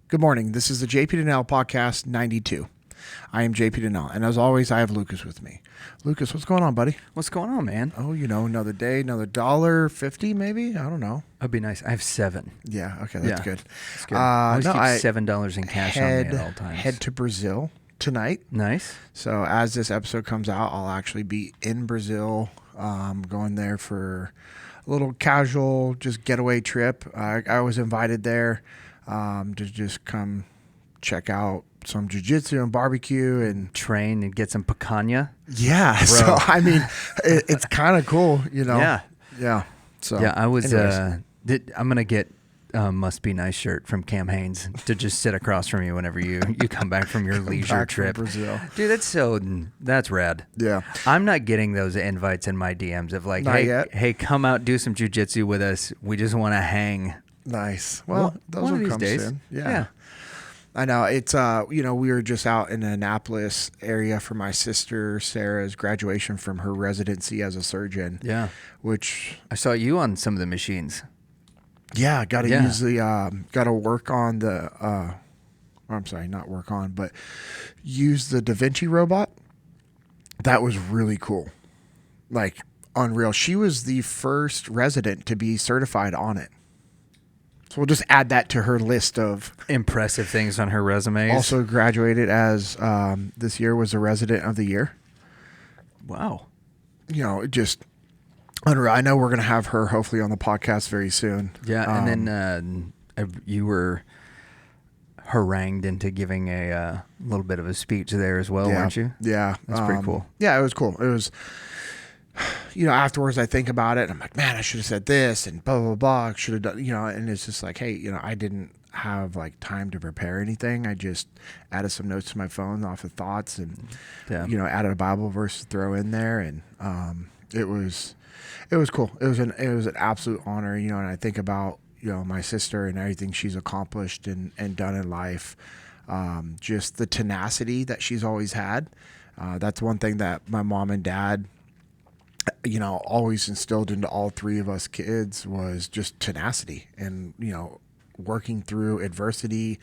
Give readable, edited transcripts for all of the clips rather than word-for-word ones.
Good morning. This is the JP Dinnell Podcast 92. I am JP Dinnell, and as always, I have Lucas with me. Lucas, what's going on, buddy? What's going on, man? Oh, another day, another $1.50 maybe? I don't know. That'd be nice. I have $7. Yeah, okay, that's good. That's good. I always keep $7 in cash on me at all times. Head to Brazil tonight. Nice. So as this episode comes out, I'll actually be in Brazil, going there for a little casual, just getaway trip. I was invited there to just come check out some jiu-jitsu and barbecue and train and get some picanha. Yeah. Bro. So, I mean, it's kind of cool, Yeah. Yeah. So, yeah, I was, I'm going to get Must Be Nice shirt from Cam Haines to just sit across from you whenever you come back from your leisure trip. Brazil. Dude, that's rad. Yeah. I'm not getting those invites in my DMs of like, hey, come out, do some jiu-jitsu with us. We just want to hang. Nice. Well, those will come soon. Yeah. I know. It's, we were just out in the Annapolis area for my sister Sarah's graduation from her residency as a surgeon. Yeah. Which I saw you on some of the machines. Yeah. Got to use the, got to work on the, I'm sorry, not work on, but use the Da Vinci robot. That was really cool. Like unreal. She was the first resident to be certified on it. So we'll just add that to her list of impressive things on her resume. Also graduated as this year was a resident of the year. Wow. Just unreal. I know we're going to have her hopefully on the podcast very soon. Yeah. And then you were harangued into giving a little bit of a speech there as well, weren't you? Yeah. That's pretty cool. Yeah, it was cool. It was, afterwards I think about it and I'm like, man, I should have said this and blah, blah, blah. Should have done, and it's just like, hey, I didn't have like time to prepare anything. I just added some notes to my phone off of thoughts and, added a Bible verse to throw in there. And it was cool. It was an absolute honor, and I think about, my sister and everything she's accomplished and done in life. Just the tenacity that she's always had. That's one thing that my mom and dad always instilled into all three of us kids was just tenacity and, working through adversity,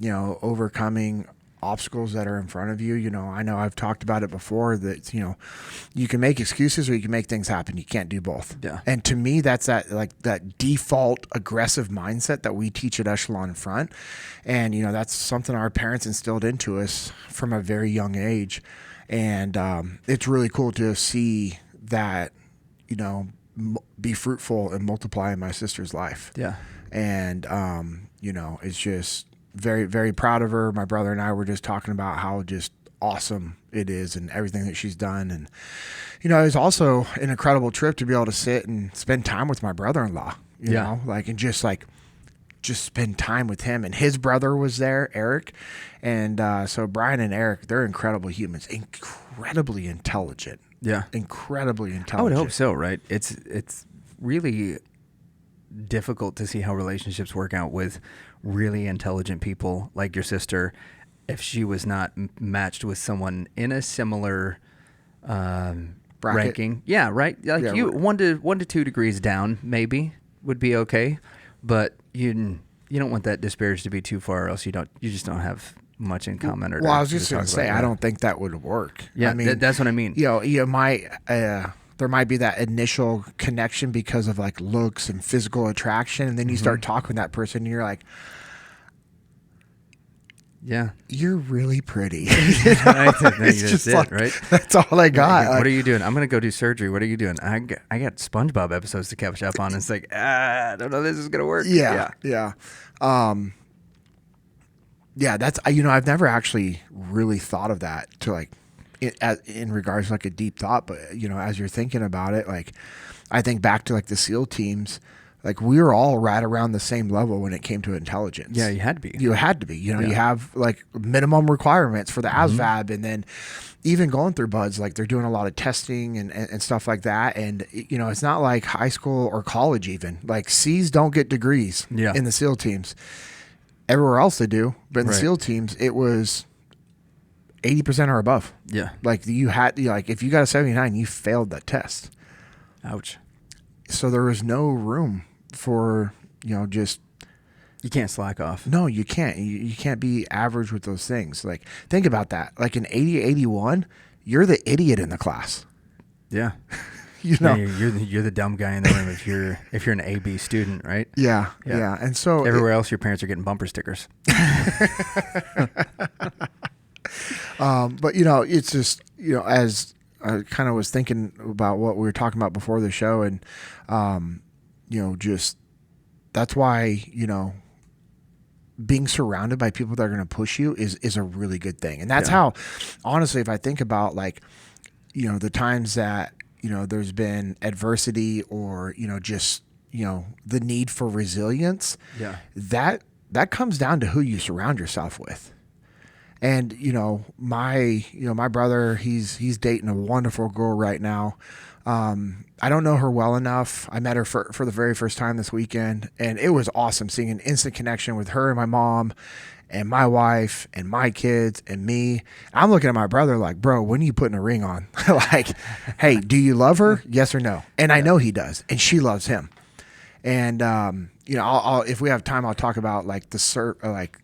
overcoming obstacles that are in front of you. I know I've talked about it before that, you can make excuses or you can make things happen. You can't do both. Yeah. And to me, that's that default aggressive mindset that we teach at Echelon in front. And, that's something our parents instilled into us from a very young age. And it's really cool to see that, be fruitful and multiply in my sister's life. Yeah. And, it's just very, very proud of her. My brother and I were just talking about how just awesome it is and everything that she's done. And, it was also an incredible trip to be able to sit and spend time with my brother-in-law, you know, and just spend time with him. And his brother was there, Eric. And so Brian and Eric, they're incredible humans, incredibly intelligent. Yeah. Incredibly intelligent. I would hope so, right? It's really difficult to see how relationships work out with really intelligent people like your sister if she was not matched with someone in a similar ranking. Yeah, right? Like you 1 to 2 degrees down maybe would be okay, but you don't want that disparage to be too far or else you just don't have much in common. Well, I was just going to say, I don't think that would work. Yeah, I mean, that's what I mean. There might be that initial connection because of like looks and physical attraction, and then you start talking with that person, and you're like, "Yeah, you're really pretty." It's just like, right? That's all I got. What are you doing? I'm gonna go do surgery. What are you doing? I got SpongeBob episodes to catch up on. It's like, I don't know if this is gonna work. Yeah. That's I've never actually really thought of that to like in regards to like a deep thought, but as you're thinking about it, like I think back to like the SEAL teams, like we were all right around the same level when it came to intelligence. Yeah, you had to be. You have like minimum requirements for the ASVAB, and then even going through BUDS, like they're doing a lot of testing and stuff like that. And it's not like high school or college even. Like C's don't get degrees in the SEAL teams. Everywhere else they do, but in the SEAL teams, it was 80% or above. Yeah. Like you had, like if you got a 79, you failed that test. Ouch. So there was no room for, just You can't slack off. No, you can't. You can't be average with those things. Like, think about that. Like an 80-81, you're the idiot in the class. Yeah. You know, you're the dumb guy in the room if you're an AB student, right? Yeah. And so everywhere else, your parents are getting bumper stickers. But it's just, as I kind of was thinking about what we were talking about before the show, and just that's why being surrounded by people that are going to push you is a really good thing. And that's how, honestly, if I think about the times that there's been adversity or just the need for resilience, that comes down to who you surround yourself with. And my brother, he's dating a wonderful girl right now. I don't know her well enough. I met her for the very first time this weekend, and it was awesome seeing an instant connection with her and my mom and my wife and my kids and me. I'm looking at my brother like, bro, when are you putting a ring on? Like, hey, do you love her? Yes or no? And I know he does, and she loves him. And I'll if we have time, I'll talk about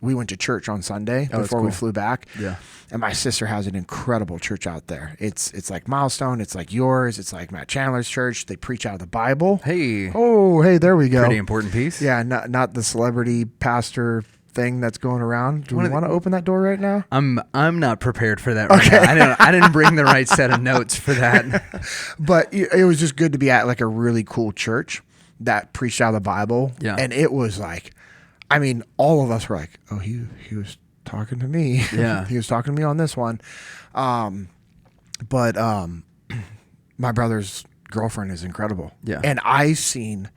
we went to church on Sunday before we flew back. Yeah. And my sister has an incredible church out there. It's like Milestone. It's like yours. It's like Matt Chandler's church. They preach out of the Bible. Hey. Oh, hey, there we go. Pretty important piece. Yeah, not the celebrity pastor thing that's going around. Do we want to open that door right now? I'm not prepared for that right now. I didn't bring the right set of notes for that. But it was just good to be at like a really cool church that preached out of the Bible. Yeah. And it was like, I mean, all of us were like, oh, he was talking to me. Yeah. He was talking to me on this one. But my brother's girlfriend is incredible. Yeah. And I've seen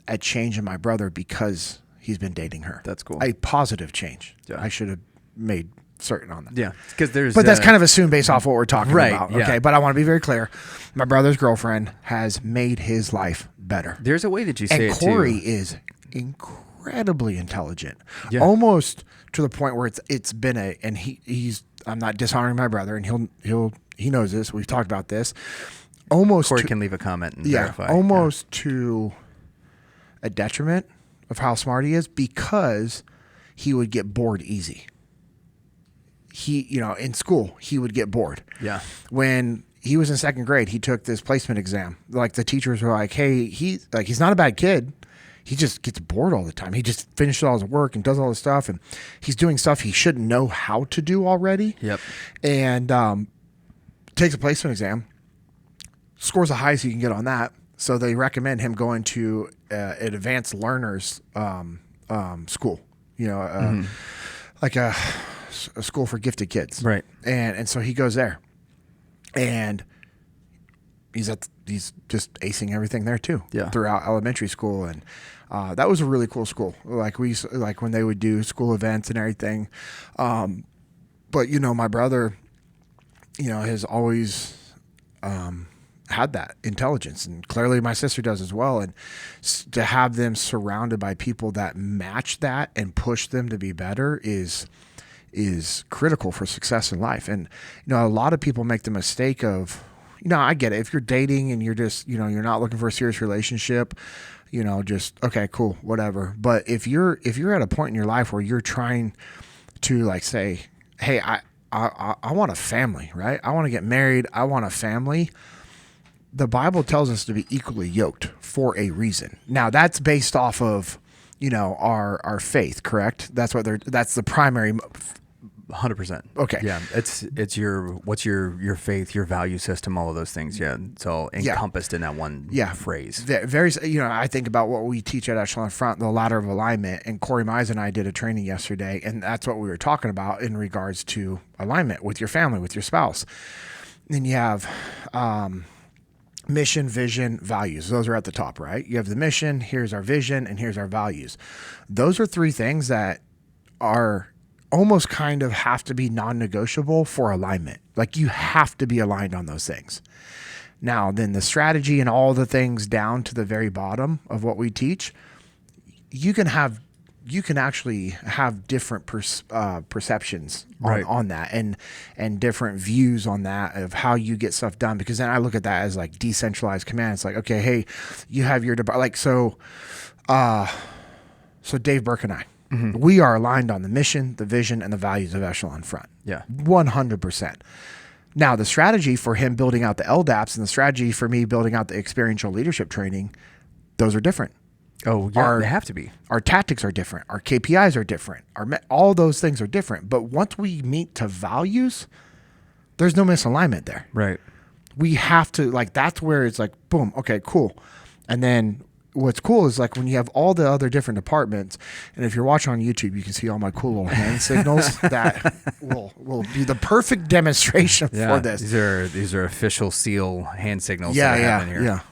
a change in my brother because he's been dating her. That's cool. A positive change. Yeah. I should have made certain on that. Yeah. Because But that's kind of assumed based off what we're talking about. Yeah. Okay. But I want to be very clear. My brother's girlfriend has made his life better. There's a way that you say and it Corey too. is incredibly intelligent. Yeah. Almost to the point where it's been and he's I'm not dishonoring my brother, and he knows this. We've talked about this. Almost Corey can leave a comment and verify. Almost to a detriment of how smart he is, because he would get bored easy. He, in school, he would get bored. Yeah. When he was in second grade, he took this placement exam. Like, the teachers were like, hey, he's not a bad kid. He just gets bored all the time. He just finishes all his work and does all this stuff, and he's doing stuff he shouldn't know how to do already. Yep. And takes a placement exam, scores the highest he can get on that. So they recommend him going to an advanced learners school, like a school for gifted kids. Right. And so he goes there, and he's just acing everything there too. Yeah. Throughout elementary school. And that was a really cool school. Like when they would do school events and everything. But my brother, has always had that intelligence, and clearly my sister does as well. And to have them surrounded by people that match that and push them to be better is critical for success in life. And a lot of people make the mistake of, I get it. If you're dating and you're just, you're not looking for a serious relationship, just, okay, cool, whatever. But if you're at a point in your life where you're trying to say, hey, I want a family, right? I want to get married. I want a family. The Bible tells us to be equally yoked for a reason. Now, that's based off of, our faith, correct? That's the primary. 100%. Okay. Yeah. It's what's your faith, your value system, all of those things. Yeah. It's all encompassed in that one phrase. Very, I think about what we teach at Echelon Front, the ladder of alignment, and Corey Mize and I did a training yesterday, and that's what we were talking about in regards to alignment with your family, with your spouse. Then you have, mission, vision, values. Those are at the top, right? You have the mission, here's our vision, and here's our values. Those are three things that are almost kind of have to be non-negotiable for alignment. Like, you have to be aligned on those things. Now, then the strategy and all the things down to the very bottom of what we teach, you can actually have different perceptions on that and different views on that of how you get stuff done. Because then I look at that as like decentralized command. It's like, okay, hey, you have your So Dave Burke and I, we are aligned on the mission, the vision, and the values of Echelon Front. Yeah. 100%. Now, the strategy for him building out the LDAPs and the strategy for me building out the experiential leadership training, those are different. Oh, yeah, they have to be. Our tactics are different. Our KPIs are different. All those things are different. But once we meet to values, there's no misalignment there. Right. We have to, like, that's where it's like, boom, okay, cool. And then what's cool is like when you have all the other different departments, and if you're watching on YouTube, you can see all my cool little hand signals that will be the perfect demonstration for this. These are official SEAL hand signals that I have in here.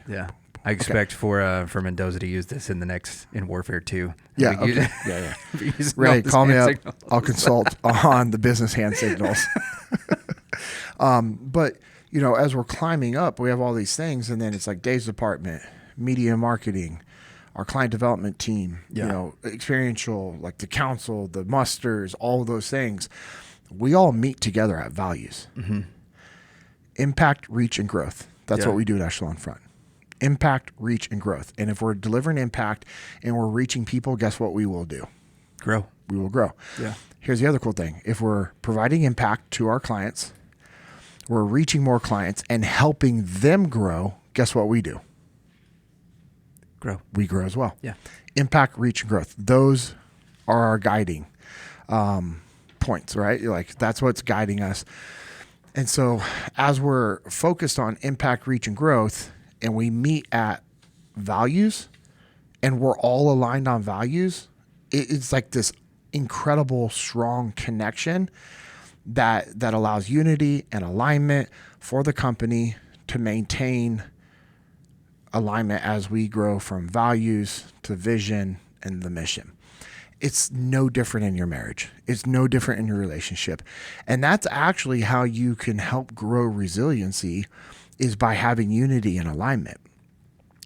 Yeah. I expect for Mendoza to use this in Warfare 2. Yeah. Okay. Ray, call me up. Signals. I'll consult on the business hand signals. But you know, as we're climbing up, we have all these things, and then it's like Dave's department, media and marketing, our client development team, you know, experiential, like the council, the musters, all of those things. We all meet together at values. Impact, reach, and growth. That's what we do at Echelon Front. Impact, reach, and growth. And if we're delivering impact and we're reaching people, guess what we will do? Grow. We will grow. Yeah. Here's the other cool thing. If we're providing impact to our clients, we're reaching more clients and helping them grow, guess what we do? Grow. We grow as well. Yeah. Impact, reach, and growth. Those are our guiding points, right? Like that's what's guiding us. And so as we're focused on impact, reach, and growth, and we meet at values and we're all aligned on values, it's like this incredible, strong connection that allows unity and alignment for the company to maintain alignment as we grow from values to vision and the mission. It's no different in your marriage. It's no different in your relationship. And that's actually how you can help grow resiliency, is by having unity and alignment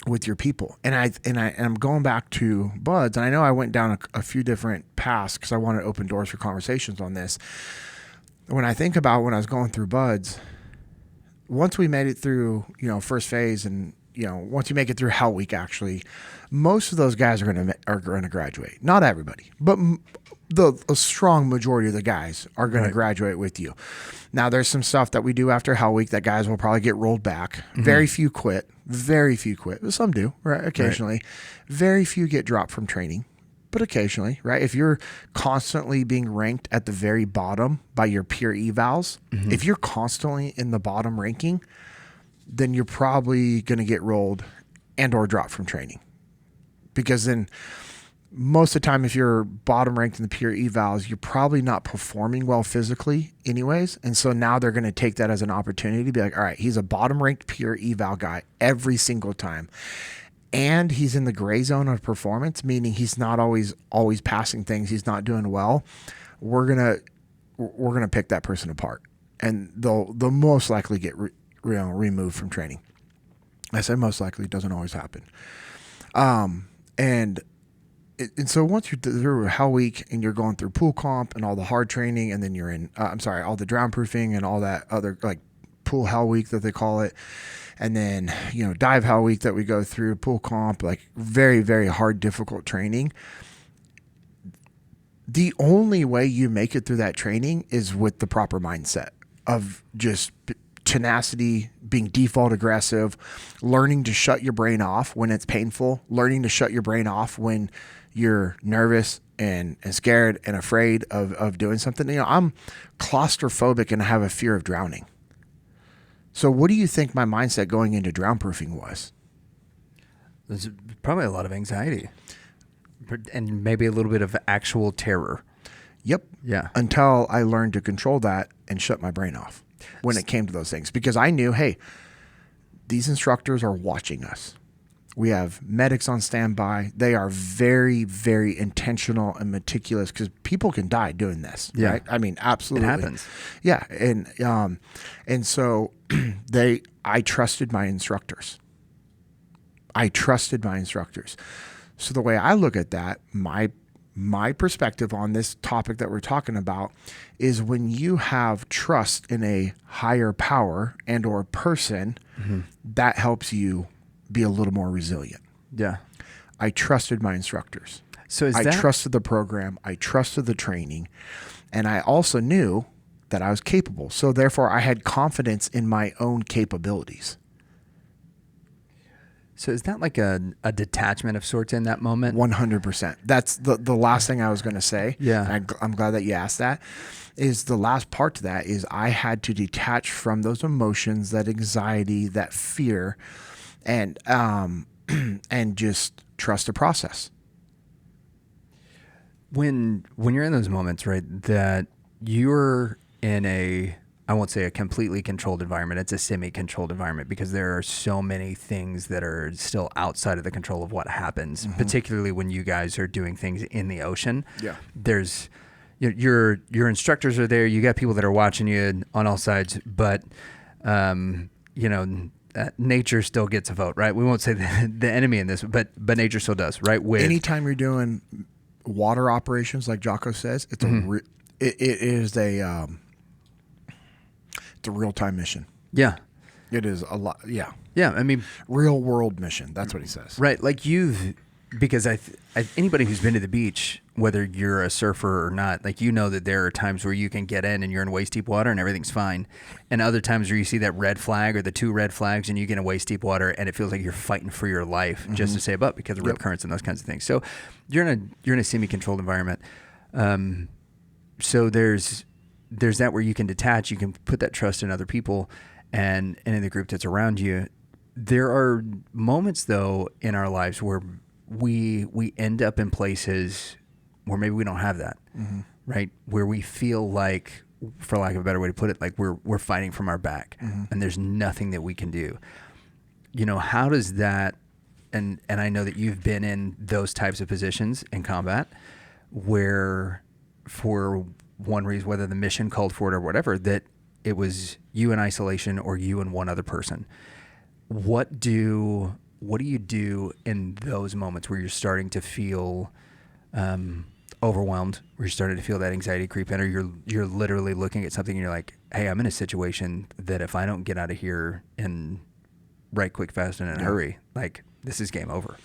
with your people. And I'm going back to Buds, and I know I went down a few different paths because I wanted to open doors for conversations on this. When I think about when I was going through Buds, once we made it through, you know, first phase, and you know, once you make it through Hell Week, actually, most of those guys are going to graduate. Not everybody, but a strong majority of the guys are going to graduate with you. Now, there's some stuff that we do after Hell Week that guys will probably get rolled back. Very few quit. Some do, right? Occasionally. Very few get dropped from training, but occasionally, right? If you're constantly being ranked at the very bottom by your peer evals, if you're constantly in the bottom ranking, then you're probably going to get rolled and or dropped from training. Because then most of the time, if you're bottom ranked in the peer evals, you're probably not performing well physically anyways. And so now they're going to take that as an opportunity to be like, all right, he's a bottom ranked peer eval guy every single time. And he's in the gray zone of performance, meaning he's not always passing things. He's not doing well. We're going to pick that person apart, and they'll most likely get removed from training. I said most likely, it doesn't always happen. And so once you're through Hell Week and you're going through pool comp and all the hard training, and then you're in, all the drown proofing and all that other, like pool Hell Week that they call it. And then, you know, dive Hell Week that we go through, pool comp, like very, very hard, difficult training. The only way you make it through that training is with the proper mindset of just tenacity, being default aggressive, learning to shut your brain off when it's painful, learning to shut your brain off when you're nervous and scared and afraid of doing something. You know, I'm claustrophobic and I have a fear of drowning. So what do you think my mindset going into drown proofing was? There's probably a lot of anxiety and maybe a little bit of actual terror. Yep. Yeah. Until I learned to control that and shut my brain off when it came to those things, because I knew, hey, these instructors are watching us. We have medics on standby. They are very, very intentional and meticulous, because people can die doing this. Yeah. Right? I mean, absolutely. It happens. Yeah. And so I trusted my instructors. So the way I look at that, my perspective on this topic that we're talking about is when you have trust in a higher power and or person, that helps you be a little more resilient. Yeah. I trusted my instructors. So I trusted the program. I trusted the training. And I also knew that I was capable. So therefore, I had confidence in my own capabilities. So is that like a detachment of sorts in that moment? 100%. That's the last thing I was going to say. Yeah. And I'm glad that you asked that. Is the last part to that is I had to detach from those emotions, that anxiety, that fear, and and just trust the process. When you're in those moments, right, that you're in I won't say a completely controlled environment, it's a semi-controlled environment because there are so many things that are still outside of the control of what happens, particularly when you guys are doing things in the ocean. Yeah. There's your instructors are there, you got people that are watching you on all sides, but nature still gets a vote, right? We won't say the enemy in this, but nature still does, right? Anytime you're doing water operations, like Jocko says, it's it's a real-time mission. Yeah. It is a lot. Yeah. Yeah. I mean, real world mission. That's what he says. Right. Like because anybody who's been to the beach, whether you're a surfer or not, like, that there are times where you can get in and you're in waist deep water and everything's fine. And other times where you see that red flag or the two red flags and you get in waist deep water and it feels like you're fighting for your life just to stay above because of rip currents and those kinds of things. So you're in a semi-controlled environment. So there's that where you can detach, you can put that trust in other people and in the group that's around you. There are moments though in our lives where we end up in places where maybe we don't have that, right? Where we feel like, for lack of a better way to put it, like we're fighting from our back and there's nothing that we can do. How does that, and I know that you've been in those types of positions in combat where for one reason, whether the mission called for it or whatever, that it was you in isolation or you and one other person. What do you do in those moments where you're starting to feel overwhelmed, where you're starting to feel that anxiety creep in, or you're literally looking at something and you're like, hey, I'm in a situation that if I don't get out of here in right quick, fast, and in a hurry, like, this is game over?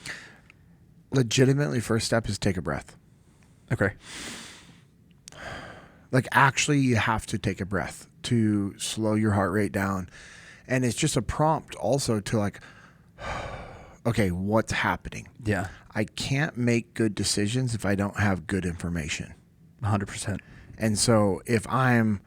Legitimately, first step is take a breath. Okay. Like, actually, you have to take a breath to slow your heart rate down. And it's just a prompt also to like, okay, what's happening? Yeah. I can't make good decisions if I don't have good information. 100%. And so if I'm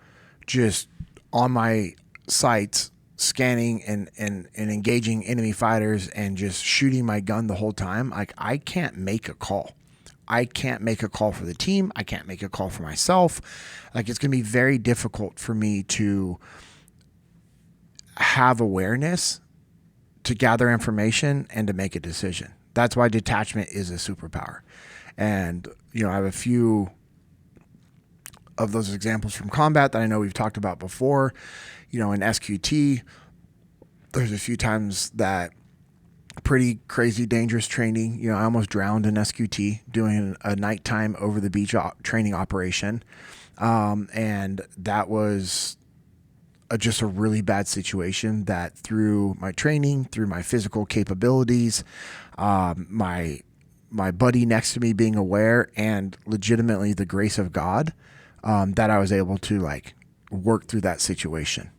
just on my sights scanning and engaging enemy fighters and just shooting my gun the whole time, like, I can't make a call. I can't make a call for the team. I can't make a call for myself. Like, it's going to be very difficult for me to have awareness, to gather information, and to make a decision. That's why detachment is a superpower. And, I have a few of those examples from combat that I know we've talked about before. In SQT, there's a few times that pretty crazy, dangerous training. I almost drowned in SQT doing a nighttime over the beach training operation. And that was just a really bad situation that through my training, through my physical capabilities, my buddy next to me being aware, and legitimately the grace of God, that I was able to like work through that situation.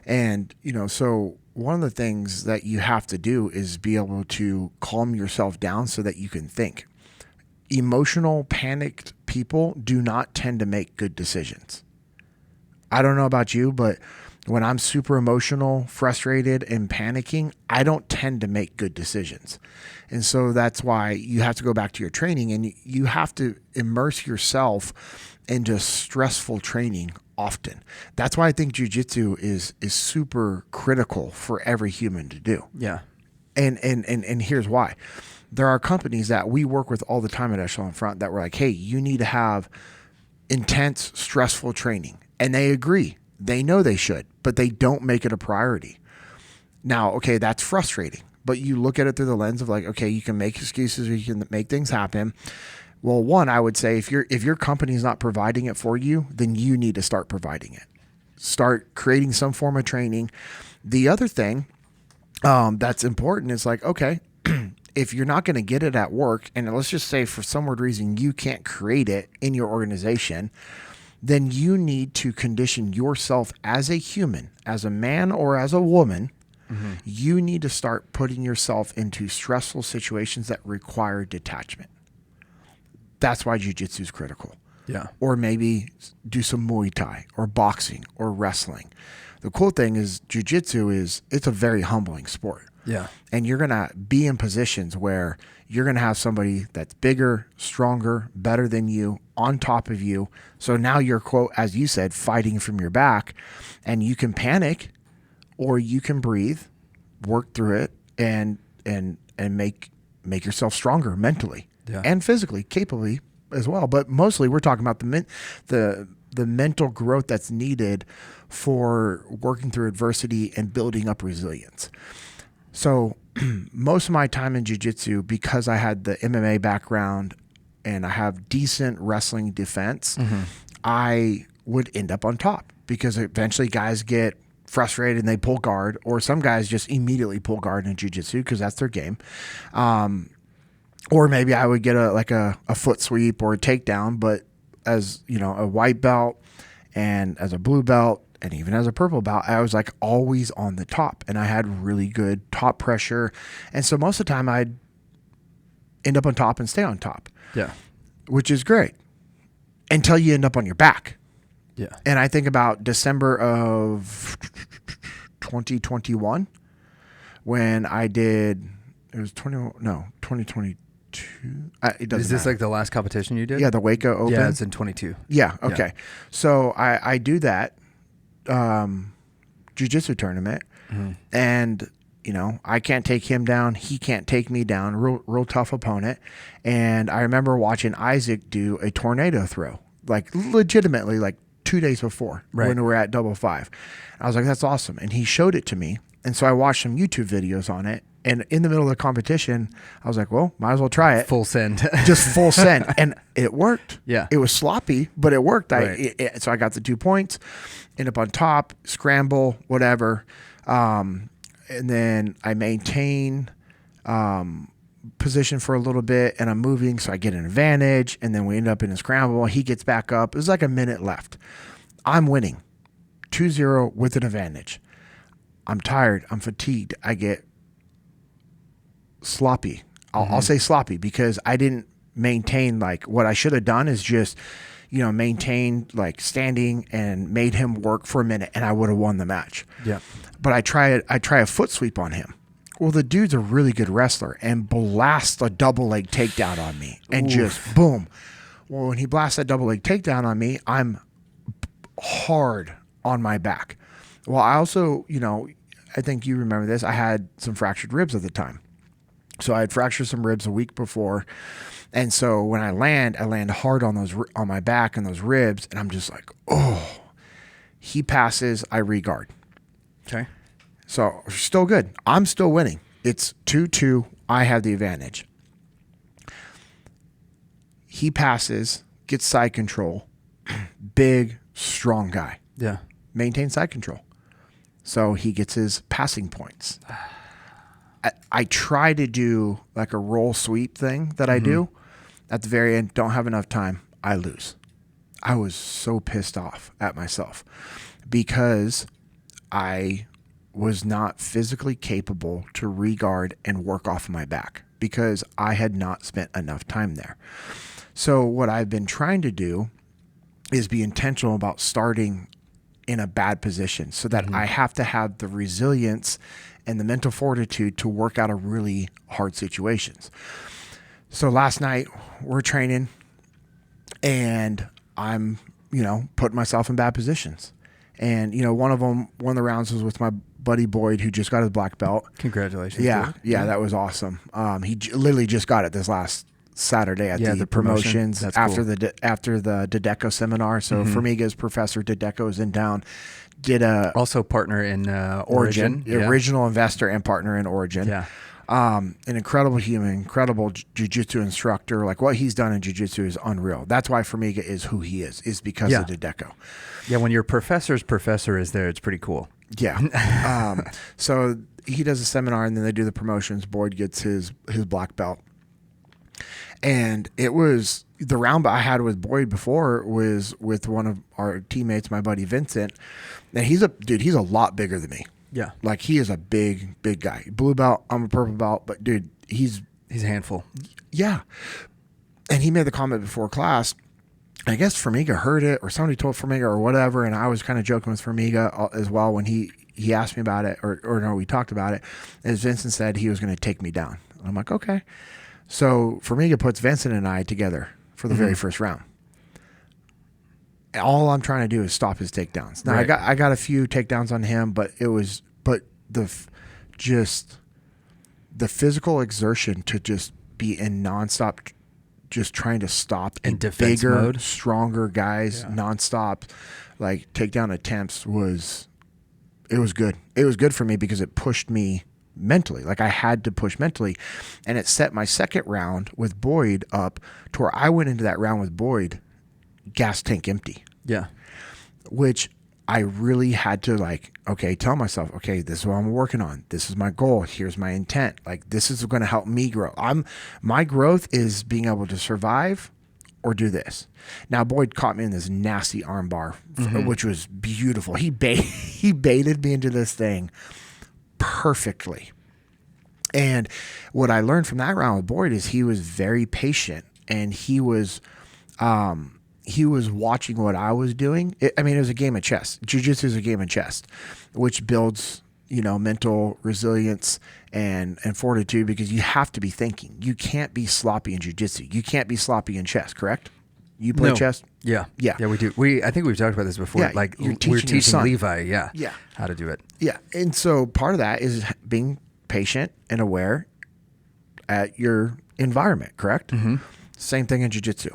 And, so one of the things that you have to do is be able to calm yourself down so that you can think. Emotional, panicked people do not tend to make good decisions. I don't know about you, but when I'm super emotional, frustrated, and panicking, I don't tend to make good decisions. And so that's why you have to go back to your training and you have to immerse yourself into stressful training often. That's why I think jiu-jitsu is super critical for every human to do. Yeah. And here's why. There are companies that we work with all the time at Echelon Front that were like, hey, you need to have intense, stressful training. And they agree. They know they should, but they don't make it a priority. Now, okay, that's frustrating, but you look at it through the lens of like, okay, you can make excuses or you can make things happen. Well, one, I would say if your company's not providing it for you, then you need to start providing it. Start creating some form of training. The other thing that's important is like, okay, if you're not going to get it at work, and let's just say for some weird reason you can't create it in your organization, then you need to condition yourself as a human, as a man or as a woman. You need to start putting yourself into stressful situations that require detachment. That's why jiu-jitsu is critical. Yeah. Or maybe do some Muay Thai or boxing or wrestling. The cool thing is jiu-jitsu it's a very humbling sport. Yeah. And you're going to be in positions where you're going to have somebody that's bigger, stronger, better than you, on top of you. So now you're, quote, as you said, fighting from your back, and you can panic or you can breathe, work through it, and make yourself stronger mentally and physically, capably as well. But mostly we're talking about the mental growth that's needed for working through adversity and building up resilience. So most of my time in jiu-jitsu, because I had the MMA background and I have decent wrestling defense, I would end up on top because eventually guys get frustrated and they pull guard, or some guys just immediately pull guard in jiu-jitsu because that's their game. Or maybe I would get a foot sweep or a takedown, but as you know, a white belt and as a blue belt and even as a purple belt, I was like always on the top, and I had really good top pressure. And so most of the time I'd end up on top and stay on top. Yeah. Which is great until you end up on your back. Yeah. And I think about December of 2021 when I did, it was 2022. It doesn't Is this matter. like the last competition you did? Yeah, the Waco Open. Yeah, it's in 22. Yeah, okay. Yeah. So I do that jiu-jitsu tournament, and you know, I can't take him down. He can't take me down. Real tough opponent. And I remember watching Isaac do a tornado throw, like legitimately, like 2 days before when we were at Double Five. I was like, that's awesome. And he showed it to me. And so I watched some YouTube videos on it. And in the middle of the competition, I was like, well, might as well try it. Full send. Just full send. And it worked. Yeah. It was sloppy, but it worked. Right. So I got the 2 points, end up on top, scramble, whatever. And then I maintain position for a little bit, and I'm moving, so I get an advantage. And then we end up in a scramble. He gets back up. There's like a minute left. I'm winning 2-0 with an advantage. I'm tired. I'm fatigued. I get sloppy. I'll say sloppy because I didn't maintain, like, what I should have done is just, you know, maintain like standing and made him work for a minute, and I would have won the match. Yeah. But I try a foot sweep on him. Well, the dude's a really good wrestler and blasts a double leg takedown on me and just boom. Well, when he blasts that double leg takedown on me, I'm hard on my back. Well, I also, you know, I think you remember this. I had some fractured ribs at the time. So I had fractured some ribs a week before. And so when I land hard on my back and those ribs. And I'm just like, oh, he passes. I regard. Okay. So still good. I'm still winning. It's 2-2. I have the advantage. He passes, gets side control. Big, strong guy. Yeah. Maintain side control. So he gets his passing points. I try to do like a roll sweep thing that I do. At the very end, don't have enough time. I lose. I was so pissed off at myself because I was not physically capable to regard and work off my back because I had not spent enough time there. So what I've been trying to do is be intentional about starting in a bad position so that I have to have the resilience and the mental fortitude to work out of really hard situations. So last night we're training and I'm, you know, putting myself in bad positions. And, you know, one of the rounds was with my buddy Boyd, who just got his black belt. Congratulations. Yeah. That was awesome. He literally just got it this last Saturday at the promotions after cool. after the Dedeco seminar. So Formiga's professor Dedeco is in town. Did also partner in Origin. Original investor and partner in Origin. Yeah. An incredible human, incredible jiu-jitsu instructor. Like what he's done in jiu-jitsu is unreal. That's why Formiga is who he is because of Dedeco. Yeah, when your professor's professor is there, it's pretty cool. Yeah. So he does a seminar, and then they do the promotions. Boyd gets his black belt. And it was the round I had with Boyd before was with one of our teammates, my buddy Vincent. And he's a lot bigger than me. Yeah. Like, he is a big guy. Blue belt, I'm a purple belt, but dude, he's a handful. Yeah. And he made the comment before class. I guess Formiga heard it, or somebody told Formiga or whatever. And I was kind of joking with Formiga as well when he asked me about it, or no, we talked about it. As Vincent said, he was going to take me down. I'm like, okay. So Formiga puts Vincent and I together for the very first round. All I'm trying to do is stop his takedowns. Now, right. I got a few takedowns on him, but the physical exertion to just be in nonstop, just trying to stop in defense bigger, mode, stronger guys nonstop, like takedown attempts was good. It was good for me because it pushed me mentally. Like, I had to push mentally, and it set my second round with Boyd up to where I went into that round with Boyd gas tank empty. Yeah. Which I really had to, like, okay, tell myself, okay, this is what I'm working on. This is my goal. Here's my intent. Like, this is going to help me grow. My growth is being able to survive or do this. Now, Boyd caught me in this nasty arm bar, which was beautiful. He baited me into this thing perfectly. And what I learned from that round with Boyd is he was very patient, and he was watching what I was doing. It was a game of chess. Jiu-Jitsu is a game of chess, which builds, mental resilience and fortitude, because you have to be thinking. You can't be sloppy in Jiu-Jitsu. You can't be sloppy in chess, correct? You play chess? Yeah. Yeah. Yeah, we do. I think we've talked about this before. Yeah, like, we're teaching Levi, how to do it. Yeah. And so part of that is being patient and aware at your environment, correct? Mm-hmm. Same thing in Jiu-Jitsu.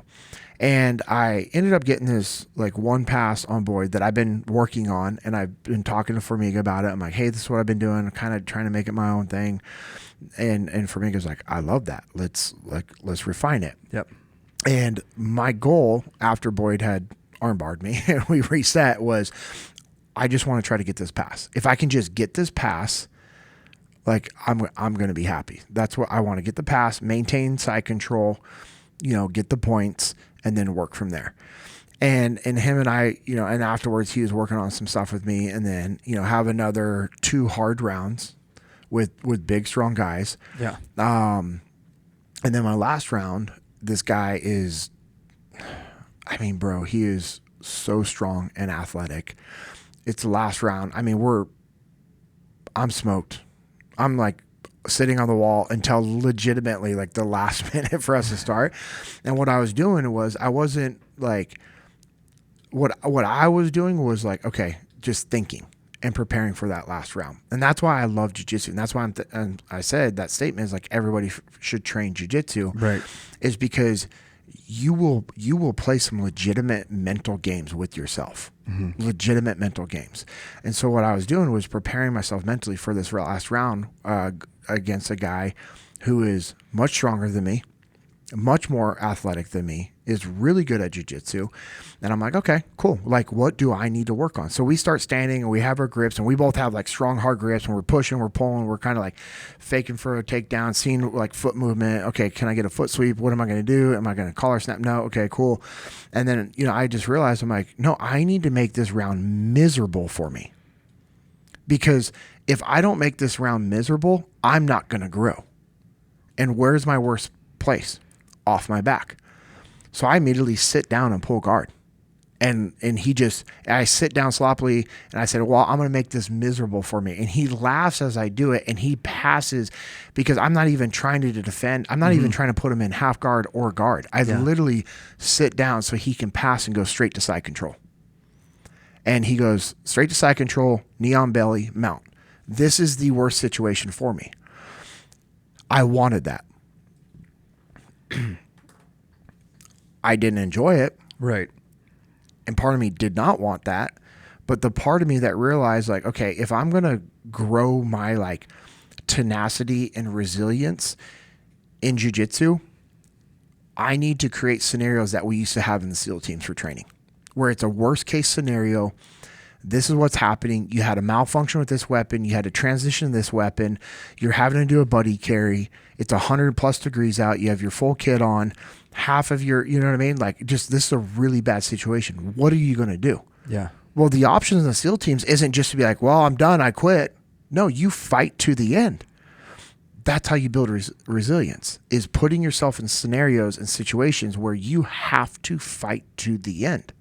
And I ended up getting this, like, one pass on Boyd that I've been working on, and I've been talking to Formiga about it. I'm like, hey, this is what I've been doing. I'm kind of trying to make it my own thing. And Formiga's like, I love that. Let's refine it. Yep. And my goal after Boyd had armbarred me and we reset was, I just want to try to get this pass. If I can just get this pass, like, I'm going to be happy. That's what I want to get, the pass, maintain side control, get the points, and then work from there. And him and I, and afterwards he was working on some stuff with me, and then, have another 2 hard rounds with big, strong guys. Yeah. And then my last round, this guy is, bro, he is so strong and athletic. It's the last round. I'm smoked. I'm like sitting on the wall until legitimately like the last minute for us to start. And what I was doing was, I wasn't like, what I was doing was like, okay, just thinking and preparing for that last round. And that's why I love jiu-jitsu. And that's why and I said that statement is like, everybody should train jiu-jitsu. Right. Is because you will play some legitimate mental games with yourself. Mm-hmm. Legitimate mental games. And so what I was doing was preparing myself mentally for this last round against a guy who is much stronger than me, much more athletic than me, is really good at jiu-jitsu. And I'm like, okay, cool. Like, what do I need to work on? So we start standing and we have our grips, and we both have like strong, hard grips, and we're pushing, we're pulling, we're kind of like faking for a takedown, seeing like foot movement. Okay, can I get a foot sweep? What am I going to do? Am I going to collar snap? No. Okay, cool. And then, I just realized, I'm like, no, I need to make this round miserable for me. Because if I don't make this round miserable, I'm not going to grow. And where's my worst place? Off my back. So I immediately sit down and pull guard. And I sit down sloppily, and I said, well, I'm going to make this miserable for me. And he laughs as I do it, and he passes, because I'm not even trying to defend. I'm not even trying to put him in half guard or guard. I literally sit down so he can pass and go straight to side control. And he goes straight to side control, knee on belly, mount. This is the worst situation for me. I wanted that. I didn't enjoy it. Right. And part of me did not want that. But the part of me that realized, like, okay, if I'm going to grow my like tenacity and resilience in jiu-jitsu, I need to create scenarios that we used to have in the SEAL teams for training, where it's a worst case scenario This is what's happening. You had a malfunction with this weapon. You had to transition this weapon. You're having to do a buddy carry. It's 100+ degrees out. You have your full kit on. Half of your, you know what I mean? Like, just, this is a really bad situation. What are you going to do? Yeah. Well, the options in the SEAL teams isn't just to be like, well, I'm done, I quit. No, you fight to the end. That's how you build resilience, is putting yourself in scenarios and situations where you have to fight to the end.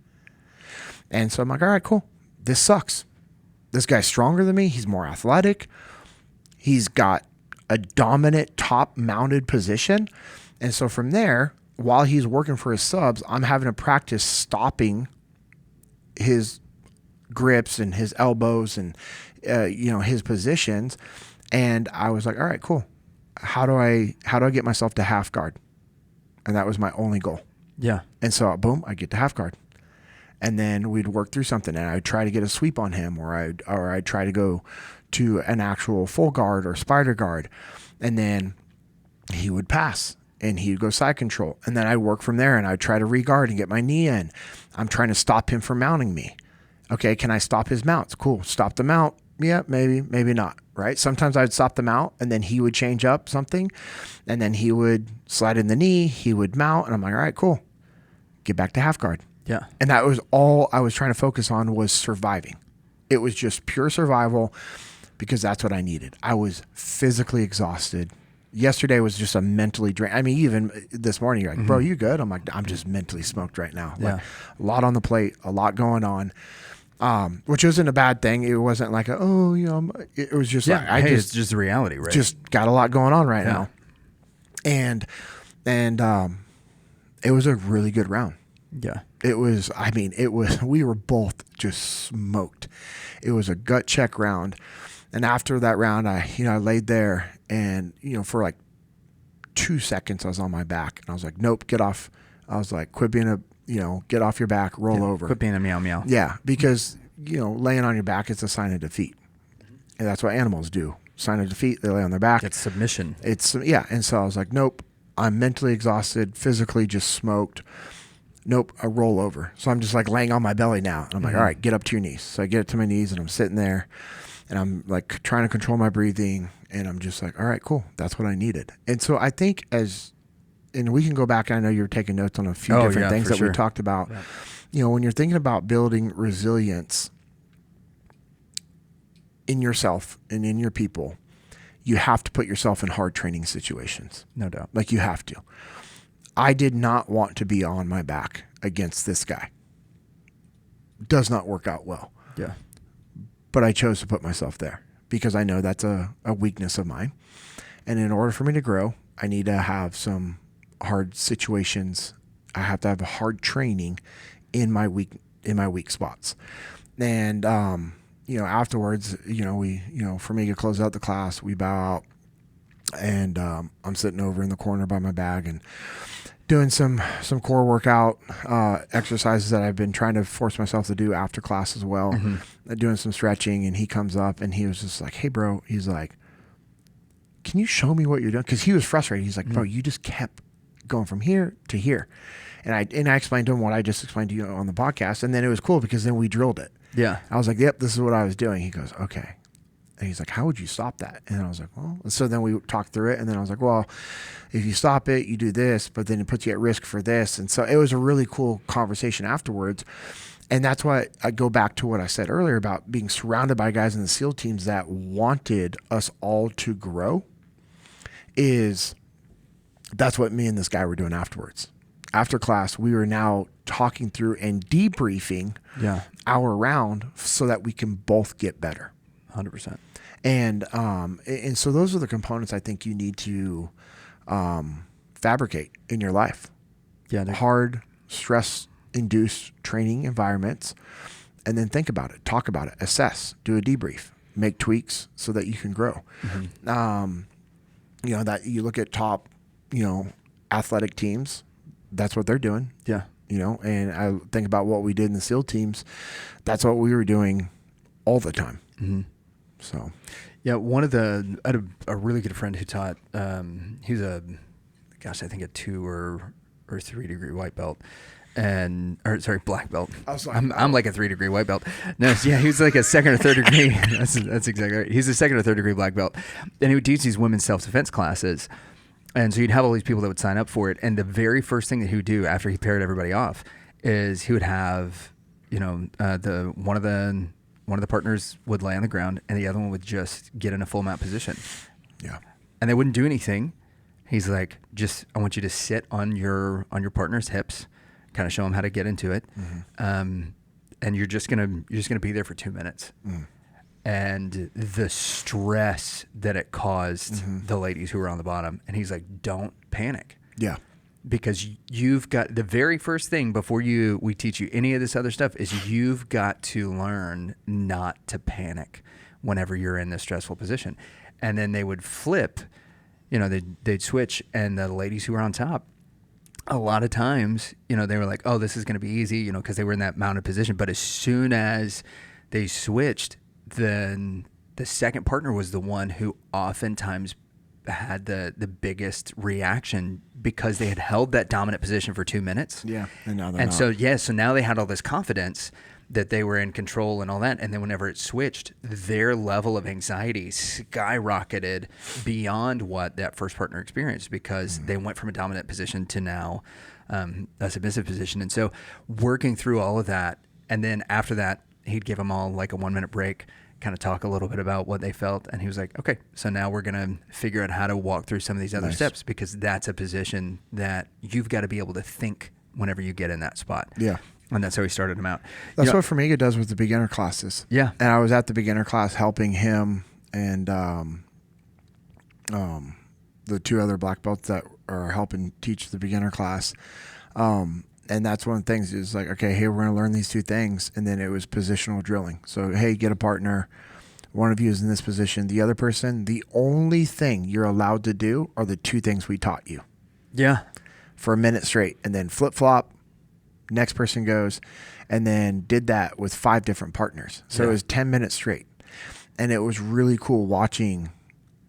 And so I'm like, all right, cool. This sucks. This guy's stronger than me. He's more athletic. He's got a dominant top mounted position. And so from there, while he's working for his subs, I'm having to practice stopping his grips and his elbows and, his positions. And I was like, all right, cool. How do I get myself to half guard? And that was my only goal. Yeah. And so boom, I get to half guard. And then we'd work through something, and I'd try to get a sweep on him, or I'd try to go to an actual full guard or spider guard. And then he would pass and he'd go side control. And then I'd work from there, and I'd try to re-guard and get my knee in. I'm trying to stop him from mounting me. Okay, can I stop his mounts? Cool. Stop the mount. Yeah, maybe not, right? Sometimes I'd stop the mount, and then he would change up something, and then he would slide in the knee, he would mount, and I'm like, all right, cool. Get back to half guard. Yeah. And that was all I was trying to focus on, was surviving. It was just pure survival, because that's what I needed. I was physically exhausted. Yesterday was just a mentally drain. I mean, even this morning, you're like, bro, you good? I'm like, I'm just mentally smoked right now. Yeah. Like, a lot on the plate, a lot going on. Which wasn't a bad thing. It wasn't like, it was just like, it's just the reality, right? Just got a lot going on right now. And it was a really good round. Yeah. We were both just smoked. It was a gut check round. And after that round, I laid there, and, for like 2 seconds, I was on my back, and I was like, nope, get off. I was like, quit being get off your back, roll over. Quit being a meow meow. Yeah. Because, laying on your back is a sign of defeat. And that's what animals do. Sign of defeat, they lay on their back. It's submission. And so I was like, nope, I'm mentally exhausted, physically just smoked. Nope, I roll over. So I'm just like laying on my belly now. And I'm like, all right, get up to your knees. So I get to my knees, and I'm sitting there, and I'm like trying to control my breathing. And I'm just like, all right, cool. That's what I needed. And so I think and we can go back, and I know you were taking notes on a few different things that we talked about. Yeah. When you're thinking about building resilience in yourself and in your people, you have to put yourself in hard training situations. No doubt. Like, you have to. I did not want to be on my back against this guy. Does not work out well. Yeah. But I chose to put myself there because I know that's a weakness of mine. And in order for me to grow, I need to have some hard situations. I have to have a hard training in my weak spots. And afterwards, for me to close out the class, we bow out, and I'm sitting over in the corner by my bag and doing some core workout exercises that I've been trying to force myself to do after class as well. Doing some stretching, and he comes up, and he was just like, hey bro, he's like, can you show me what you're doing? Because he was frustrated. He's like, bro, you just kept going from here to here. And I explained to him what I just explained to you on the podcast. And then it was cool because then we drilled it. Yeah. I was like, yep, this is what I was doing. He goes, okay. And he's like, how would you stop that? And I was like, well, so then we talked through it. And then I was like, well, if you stop it, you do this, but then it puts you at risk for this. And so it was a really cool conversation afterwards. And that's why I go back to what I said earlier about being surrounded by guys in the SEAL teams that wanted us all to grow. That's what me and this guy were doing afterwards. After class, we were now talking through and debriefing our round so that we can both get better. 100%. And so those are the components I think you need to fabricate in your life. Yeah. Hard, stress-induced training environments, and then think about it, talk about it, assess, do a debrief, make tweaks so that you can grow. That you look at top, athletic teams, that's what they're doing. Yeah. And I think about what we did in the SEAL teams. That's what we were doing all the time. So, yeah, I had a really good friend who taught, he was I think a 2 or 3 degree white belt. black belt. I was like, I'm like a 3-degree white belt. No, yeah, he was like a 2nd or 3rd degree. That's exactly right. He's a 2nd or 3rd degree black belt, and he would teach these women's self-defense classes. And so you'd have all these people that would sign up for it, and the very first thing that he would do after he paired everybody off is he would have, one of the partners would lay on the ground, and the other one would just get in a full mount position. Yeah. And they wouldn't do anything. He's like, I want you to sit on your partner's hips, kind of show them how to get into it. Mm-hmm. And you're just gonna be there for 2 minutes. Mm. And the stress that it caused the ladies who were on the bottom. And he's like, don't panic. Yeah. Because you've got the very first thing before we teach you any of this other stuff is you've got to learn not to panic whenever you're in this stressful position. And then they would flip, they'd switch, and the ladies who were on top, a lot of times, they were like, oh, this is going to be easy, because they were in that mounted position. But as soon as they switched, then the second partner was the one who oftentimes had the biggest reaction because they had held that dominant position for 2 minutes. Yeah. And now they're not. So now they had all this confidence that they were in control and all that. And then whenever it switched, their level of anxiety skyrocketed beyond what that first partner experienced because they went from a dominant position to now a submissive position. And so working through all of that, and then after that, he'd give them all like a 1-minute break, kind of talk a little bit about what they felt. And he was like, okay, so now we're going to figure out how to walk through some of these other steps, because that's a position that you've got to be able to think whenever you get in that spot. Yeah. And that's how he started him out. That's what Formiga does with the beginner classes. Yeah. And I was at the beginner class helping him and the 2 other black belts that are helping teach the beginner class. And that's one of the things is like, okay, hey, we're going to learn these 2 things. And then it was positional drilling. So, hey, get a partner. One of you is in this position. The other person, the only thing you're allowed to do are the 2 things we taught you. Yeah. For a minute straight. And then flip-flop. Next person goes, and then did that with 5 different partners. So it was 10 minutes straight. And it was really cool watching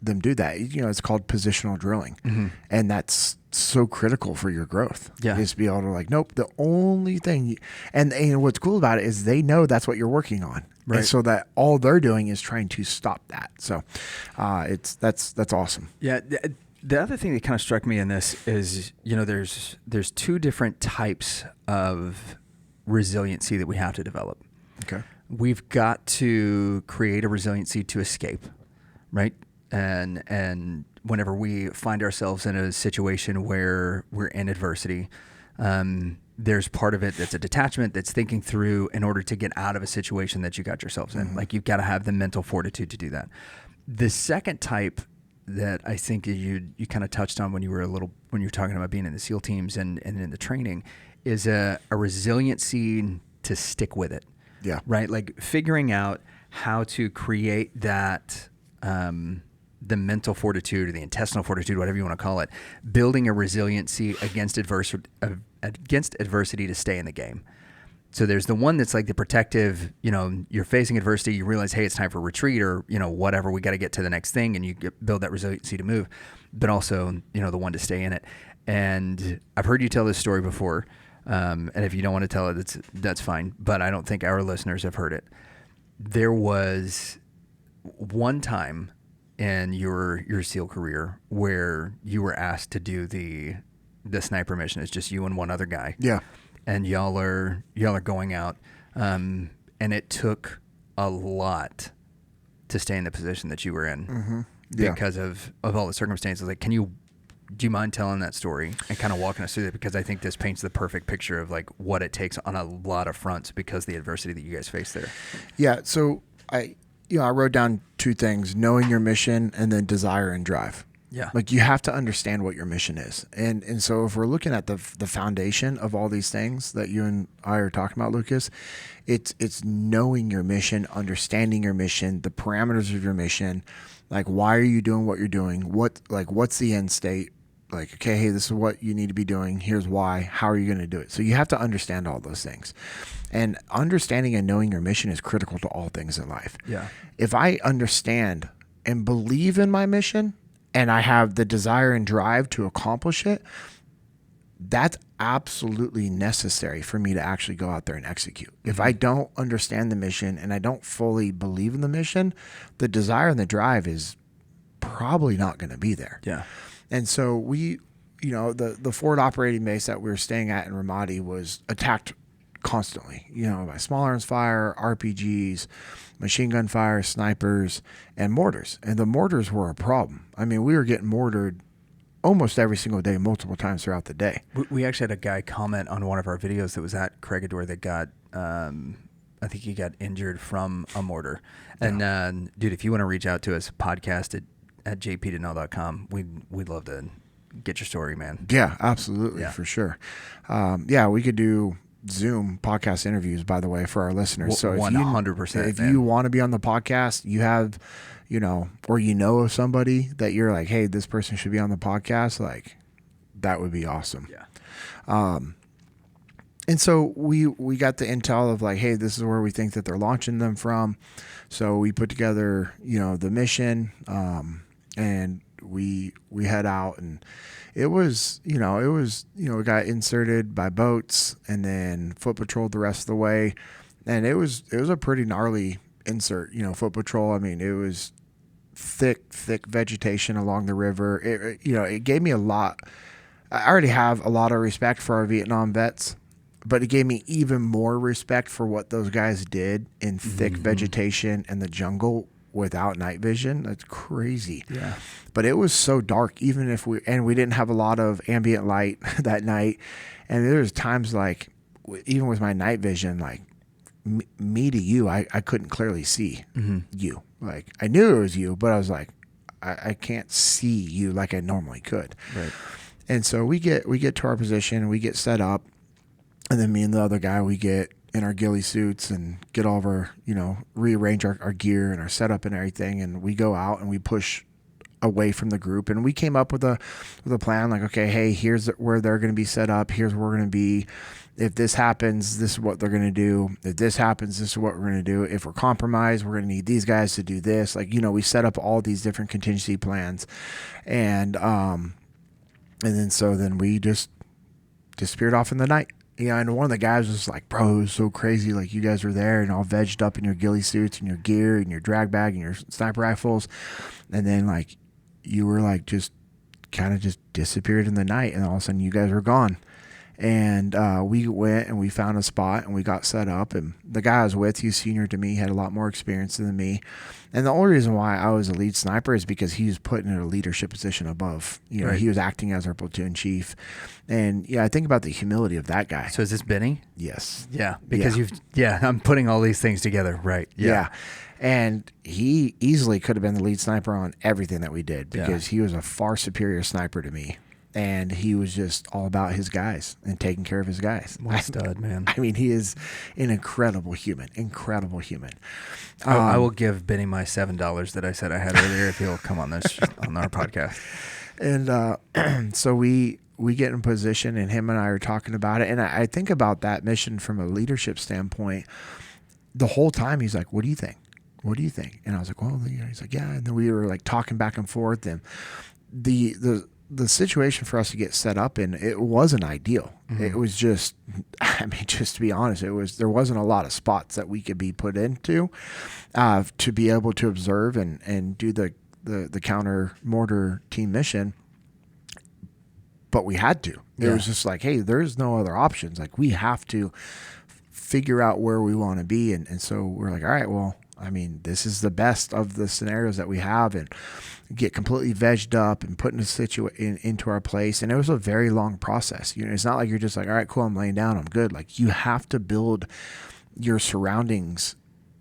them do that. It's called positional drilling. Mm-hmm. And that's so critical for your growth. Yeah. Is to be able to like, nope, the only thing, and what's cool about it is they know that's what you're working on. Right. And so that all they're doing is trying to stop that. So that's awesome. Yeah. The other thing that kind of struck me in this is, there's 2 different types of resiliency that we have to develop. Okay. We've got to create a resiliency to escape, right? And whenever we find ourselves in a situation where we're in adversity, there's part of it that's a detachment, that's thinking through in order to get out of a situation that you got yourselves in. Like you've got to have the mental fortitude to do that. The second type that I think you kind of touched on when you were talking about being in the SEAL teams and in the training is a resiliency to stick with it. Yeah. Right. Like figuring out how to create that, the mental fortitude or the intestinal fortitude, whatever you want to call it, building a resiliency against adversity to stay in the game. So there's the one that's like the protective, you're facing adversity, you realize, hey, it's time for retreat or, whatever, we got to get to the next thing, and you build that resiliency to move, but also, the one to stay in it. And I've heard you tell this story before, and if you don't want to tell it, that's fine, but I don't think our listeners have heard it. There was one time in your SEAL career where you were asked to do the sniper mission. It's just you and one other guy. Yeah. And y'all are going out, and it took a lot to stay in the position that you were in because of all the circumstances. Like, do you mind telling that story and kind of walking us through that? Because I think this paints the perfect picture of like what it takes on a lot of fronts because of the adversity that you guys faced there. Yeah. So I wrote down 2 things: knowing your mission and then desire and drive. Yeah. Like you have to understand what your mission is. And so if we're looking at the foundation of all these things that you and I are talking about, Lucas, it's knowing your mission, understanding your mission, the parameters of your mission. Like, why are you doing what you're doing? What's the end state? Like, okay, hey, this is what you need to be doing. Here's why. How are you going to do it? So you have to understand all those things. And understanding and knowing your mission is critical to all things in life. Yeah. If I understand and believe in my mission, and I have the desire and drive to accomplish it, that's absolutely necessary for me to actually go out there and execute. If I don't understand the mission and I don't fully believe in the mission, the desire and the drive is probably not going to be there. Yeah. And so we, the forward operating base that we were staying at in Ramadi was attacked constantly, by small arms fire, RPGs, machine gun fire, snipers, and mortars. And the mortars were a problem. I mean, we were getting mortared almost every single day, multiple times throughout the day. We actually had a guy comment on one of our videos that was at Corregidor that got, I think he got injured from a mortar. And dude, if you want to reach out to us, podcast at jpdinnell.com, we'd love to get your story, man. Yeah, absolutely, for sure. We could do Zoom podcast interviews, by the way, for our listeners. So 100%. If you want to be on the podcast, you have, or of somebody that you're like, hey, this person should be on the podcast, like that would be awesome. Yeah. And so we got the intel of like, hey, this is where we think that they're launching them from. So we put together, the mission, and we head out, and it was, we got inserted by boats and then foot patrolled the rest of the way. And it was a pretty gnarly insert, foot patrol. I mean, it was thick vegetation along the river. It gave me a lot. I already have a lot of respect for our Vietnam vets, but it gave me even more respect for what those guys did in thick vegetation and the jungle without night vision. That's crazy. Yeah. But it was so dark, even if we didn't have a lot of ambient light that night. And there's times like, even with my night vision, like me to you, I couldn't clearly see you. Like I knew it was you, but I was like, I can't see you like I normally could. Right. And so we get to our position, we get set up, and then me and the other guy, we get in our ghillie suits and get all of our, rearrange our gear and our setup and everything. And we go out and we push away from the group. And we came up with a plan like, okay, hey, here's where they're going to be set up. Here's where we're going to be. If this happens, this is what they're going to do. If this happens, this is what we're going to do. If we're compromised, we're going to need these guys to do this. Like, we set up all these different contingency plans. And then we just disappeared off in the night. And one of the guys was like, bro, it was so crazy. Like, you guys were there and all vegged up in your ghillie suits and your gear and your drag bag and your sniper rifles. And then, like, you were, like, just kind of just disappeared in the night. And all of a sudden, you guys were gone. And we went and we found a spot and we got set up. And the guy I was with, he was senior to me, had a lot more experience than me. And the only reason why I was a lead sniper is because he was put in a leadership position above. Right. He was acting as our platoon chief. And I think about the humility of that guy. So is this Benny? Yes. Yeah. Because I'm putting all these things together. Right. Yeah. And he easily could have been the lead sniper on everything that we did because he was a far superior sniper to me. And he was just all about his guys and taking care of his guys. What a stud, man. I mean, he is an incredible human. I will give Benny my $7 that I said I had earlier if he'll come on this on our podcast. And so we get in position, and him and I are talking about it. And I think about that mission from a leadership standpoint. The whole time he's like, "What do you think? What do you think?" And I was like, "Well," he's like, "Yeah." And then we were like talking back and forth, and the situation for us to get set up in, it wasn't ideal. It was just, just to be honest, there wasn't a lot of spots that we could be put into to be able to observe and do the counter mortar team mission. But we had to. It was just like, hey, there's no other options. Like, we have to figure out where we want to be. And so we're like, all right, well, this is the best of the scenarios that we have, and get completely vegged up and put into our place. And it was a very long process. It's not like you're just like, all right, cool, I'm laying down, I'm good. Like, you have to build your surroundings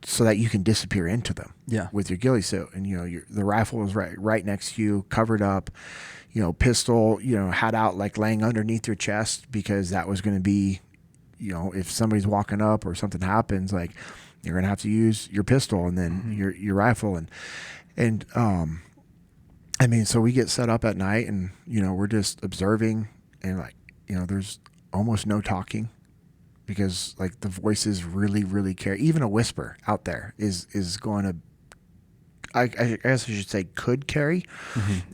so that you can disappear into them with your ghillie suit. And, the rifle was right next to you, covered up, pistol, had out, like laying underneath your chest, because that was going to be, if somebody's walking up or something happens, like, you're going to have to use your pistol and then your rifle. So we get set up at night, and, we're just observing, and there's almost no talking, because like the voices really, really care. Even a whisper out there is going to I guess I should say could carry.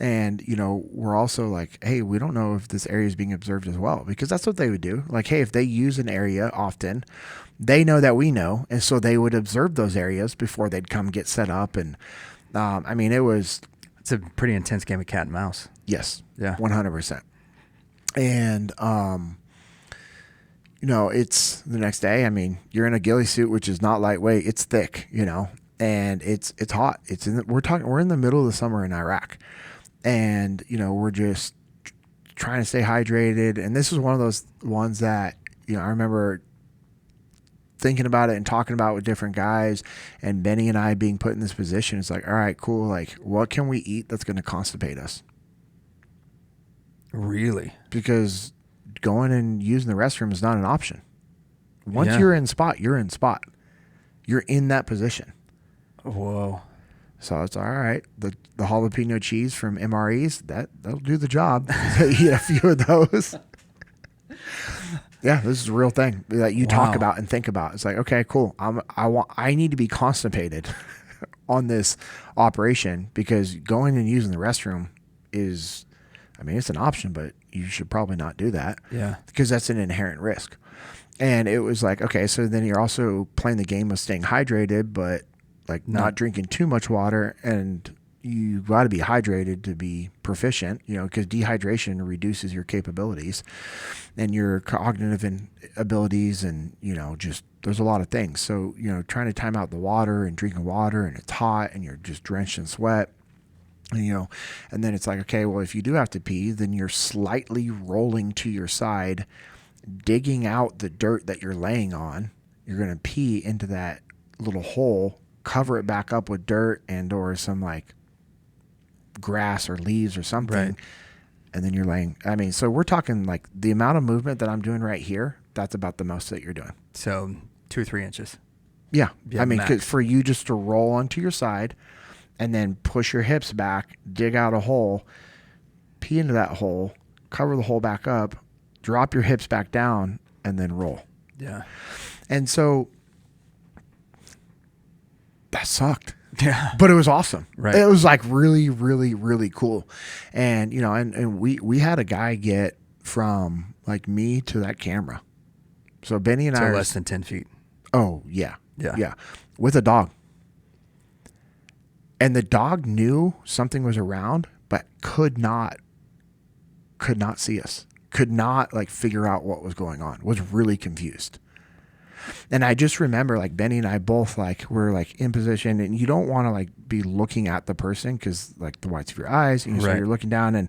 And, we're also like, hey, we don't know if this area is being observed as well, because that's what they would do. Like, hey, if they use an area often, they know that we know. And so they would observe those areas before they'd come get set up. And, It's a pretty intense game of cat and mouse. Yes. Yeah. 100%. And, it's the next day. You're in a ghillie suit, which is not lightweight. It's thick, and it's hot. We're in the middle of the summer in Iraq, and we're just trying to stay hydrated. And this is one of those ones that I remember thinking about it and talking about with different guys, and Benny and I being put in this position. It's like, all right, cool. Like, what can we eat that's going to constipate us? Really? Because going and using the restroom is not an option. Once Yeah. you're in spot, you're in spot. You're in that position. Whoa. So it's all right. The jalapeno cheese from MREs, that'll do the job. Eat a few of those. Yeah, this is a real thing that you talk Wow. about and think about. It's like, okay, cool. I need to be constipated on this operation, because going and using the restroom is, it's an option, but you should probably not do that. Yeah. Because that's an inherent risk. And it was like, okay, so then you're also playing the game of staying hydrated, but like not drinking too much water, and you got to be hydrated to be proficient, because dehydration reduces your capabilities and your cognitive abilities, and, just there's a lot of things. So, trying to time out the water and drinking water, and it's hot and you're just drenched in sweat. And, and then it's like, okay, well, if you do have to pee, then you're slightly rolling to your side, digging out the dirt that you're laying on. You're going to pee into that little hole, cover it back up with dirt and or some like grass or leaves or something. Right. And then you're laying. So we're talking like the amount of movement that I'm doing right here, that's about the most that you're doing. So 2 or 3 inches. Yeah. Yeah, max. 'Cause for you just to roll onto your side and then push your hips back, dig out a hole, pee into that hole, cover the hole back up, drop your hips back down, and then roll. Yeah. And so that sucked. Yeah. But it was awesome. Right. It was like really, really, really cool. And, and we had a guy get from like me to that camera. So Benny and So I less than 10 feet. Oh, yeah. Yeah. Yeah. With a dog. And the dog knew something was around, but could not see us. Could not like figure out what was going on. Was really confused. And I just remember like Benny and I both like were like in position, and you don't want to like be looking at the person because like the whites of your eyes, and so Right. you're looking down, and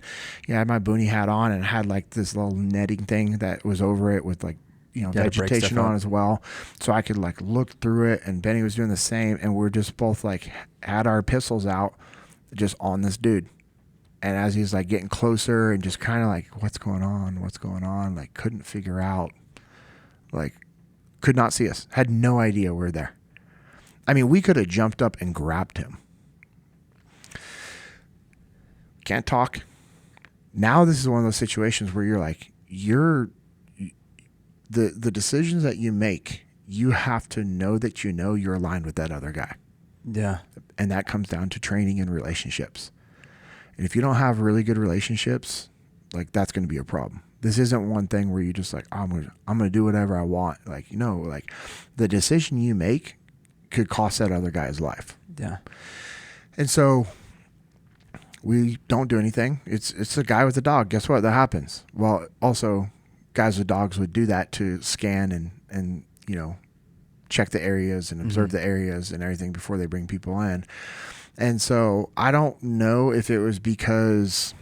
I had my boonie hat on and had like this little netting thing that was over it with like To break vegetation stuff on up. as well, so I could like look through it. And Benny was doing the same, and we're just both like had our pistols out just on this dude. And as he's like getting closer and just kind of like, what's going on, like couldn't figure out, like could not see us, had no idea we're there. We could have jumped up and grabbed him. Can't talk. Now this is one of those situations where you're like, the decisions that you make, you have to know that you're aligned with that other guy. Yeah. And that comes down to training and relationships. And if you don't have really good relationships, like that's going to be a problem. This isn't one thing where you just like, I'm going to do whatever I want. Like, like the decision you make could cost that other guy's life. Yeah. And so we don't do anything. It's a guy with a dog. Guess what? That happens. Well, also guys with dogs would do that to scan and check the areas and observe the areas and everything before they bring people in. And so I don't know if it was because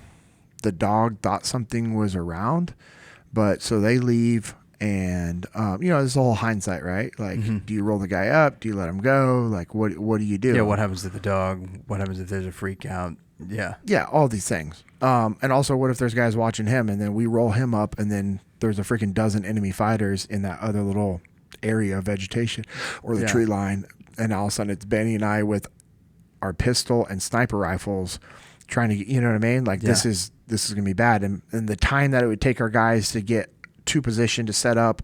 the dog thought something was around, but so they leave, and this whole hindsight, right? Like, do you roll the guy up? Do you let him go? Like, what do you do? Yeah. What happens to the dog? What happens if there's a freak out? Yeah. Yeah, all these things. And also, what if there's guys watching him, and then we roll him up, and then there's a freaking dozen enemy fighters in that other little area of vegetation or the tree line, and all of a sudden it's Benny and I with our pistol and sniper rifles trying to, you know what I mean? Like this is going to be bad. And the time that it would take our guys to get to position to set up,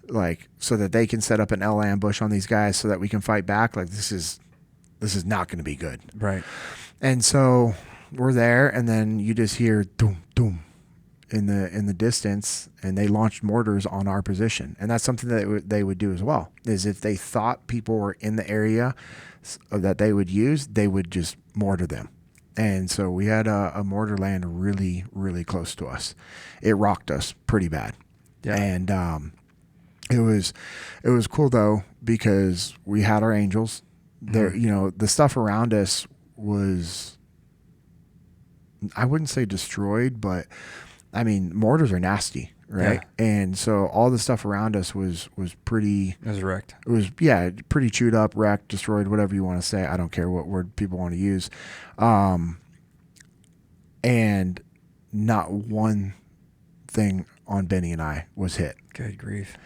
like so that they can set up an L ambush on these guys so that we can fight back. Like this is This is not going to be good. Right. And so we're there, and then you just hear doom, doom in the distance, and they launched mortars on our position. And that's something that they would do as well, is if they thought people were in the area that they would use, they would just mortar them. And so we had a mortar land really, really close to us. It rocked us pretty bad. Yeah. And it was cool though, because we had our angels there. You know, the stuff around us was, I wouldn't say destroyed, but I mean, mortars are nasty, right? Yeah. And so all the stuff around us was pretty. It was wrecked. It was, yeah, pretty chewed up, wrecked, destroyed, whatever you want to say. I don't care what word people want to use. And not one thing on Benny and I was hit. Good grief.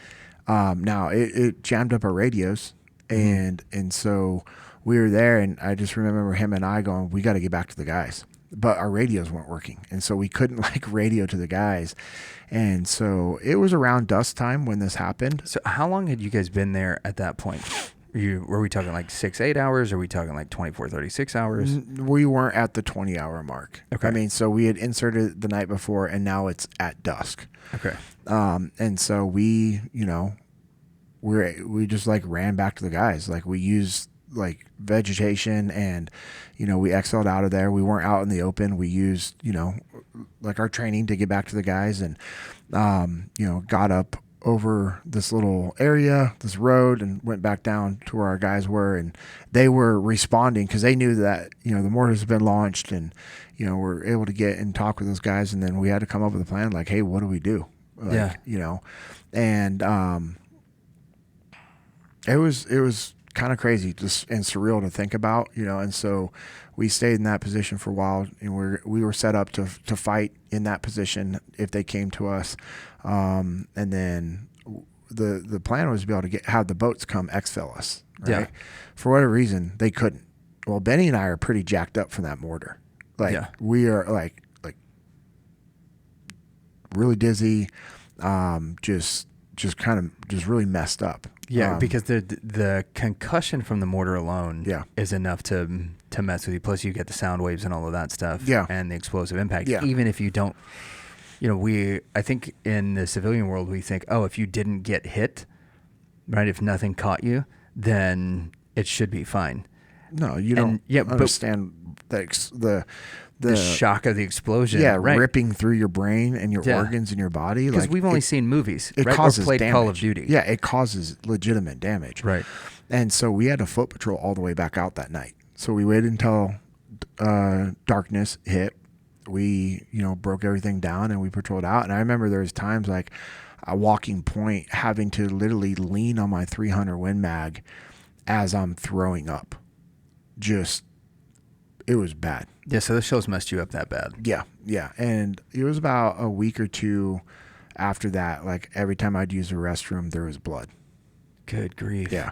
Now it jammed up our radios, and so we were there, and I just remember him and I going, we got to get back to the guys. But our radios weren't working, and so we couldn't like radio to the guys. And so it was around dusk time when this happened. So how long had you guys been there at that point? Were we talking like 6-8 hours? Or were we talking like 24-36 hours? We weren't at the 20-hour mark. Okay. I mean, so we had inserted the night before, and now it's at dusk. Okay. And so we, you know, we just like ran back to the guys. Like we used like vegetation, and you know, we exhaled out of there. We weren't out in the open. We used, you know, like our training to get back to the guys, and you know, got up over this little area, this road, and went back down to where our guys were, and they were responding because they knew that, you know, the mortars have been launched, and you know, we're able to get and talk with those guys. And then we had to come up with a plan, like, hey, what do we do? Like, yeah, you know, and it was kind of crazy, just and surreal to think about, you know. And so we stayed in that position for a while, and we were set up to fight in that position if they came to us. And then the plan was to be able to have the boats come exfil us, right? Yeah. For whatever reason, they couldn't. Well, Benny and I are pretty jacked up from that mortar. Like we are like really dizzy, just kind of just really messed up. Yeah, because the concussion from the mortar alone is enough to mess with you. Plus, you get the sound waves and all of that stuff. Yeah. And the explosive impact. Yeah. Even if you don't, you know, I think in the civilian world, we think, oh, if you didn't get hit, right, if nothing caught you, then it should be fine. No, you don't understand the shock of the explosion. Yeah, right. ripping through your brain and your organs in your body. Because we've only seen movies. It right? causes or played damage. Call of Duty. Yeah, it causes legitimate damage. Right. And so we had to foot patrol all the way back out that night. So we waited until darkness hit. We, you know, broke everything down and we patrolled out. And I remember there was times like a walking point having to literally lean on my 300 Win Mag as I'm throwing up. It was bad. Yeah, so the shows messed you up that bad. Yeah. And it was about a week or two after that, like every time I'd use the restroom, there was blood. Good grief. Yeah.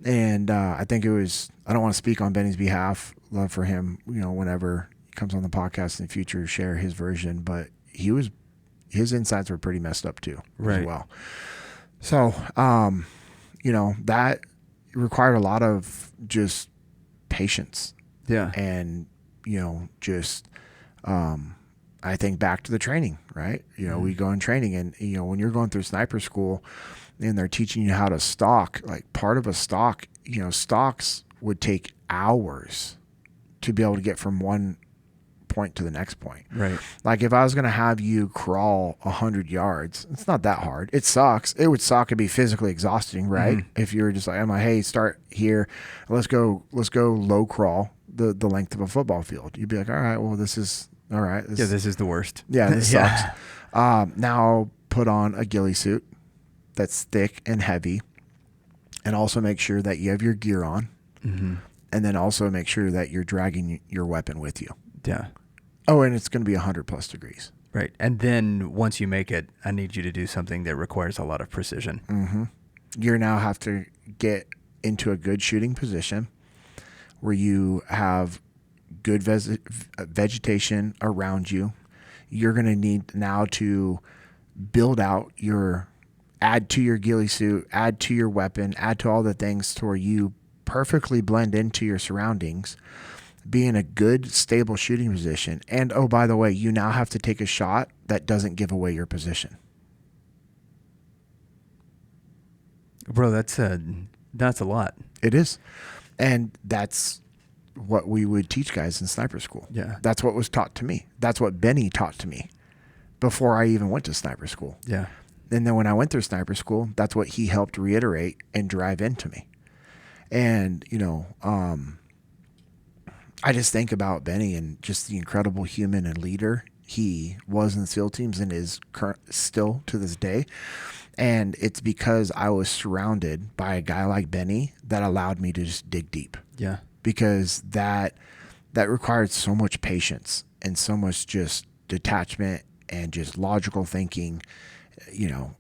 And I think it was, I don't want to speak on Benny's behalf. Love for him, you know, whenever he comes on the podcast in the future, share his version. But his insides were pretty messed up too, as well. So, you know, that required a lot of just patience. Yeah. And, you know, just, I think back to the training, right? You know, we go in training, and, you know, when you're going through sniper school and they're teaching you how to stalk, like part of a stalk, you know, stalks would take hours to be able to get from one point to the next point. Right. Like if I was going to have you crawl 100 yards, it's not that hard. It sucks. It would suck and be physically exhausting, right? Mm-hmm. If you were just like, I'm like, hey, start here. Let's go low crawl the length of a football field. You'd be like, all right, well, this is all right. This is the worst. Yeah, this sucks. Now put on a ghillie suit that's thick and heavy, and also make sure that you have your gear on, and then also make sure that you're dragging your weapon with you. Yeah. Oh, and it's going to be 100+ degrees. Right. And then once you make it, I need you to do something that requires a lot of precision. Mm-hmm. You now have to get into a good shooting position where you have good vegetation around you. You're going to need now to build out add to your ghillie suit, add to your weapon, add to all the things to where you perfectly blend into your surroundings, be in a good, stable shooting position. And, oh, by the way, you now have to take a shot that doesn't give away your position. Bro, that's a lot. It is. And that's what we would teach guys in sniper school. Yeah. That's what was taught to me. That's what Benny taught to me before I even went to sniper school. Yeah. And then when I went through sniper school, that's what he helped reiterate and drive into me. And, I just think about Benny and just the incredible human and leader he was in the SEAL teams and is still to this day. And it's because I was surrounded by a guy like Benny that allowed me to just dig deep. Yeah. Because that required so much patience and so much just detachment and just logical thinking,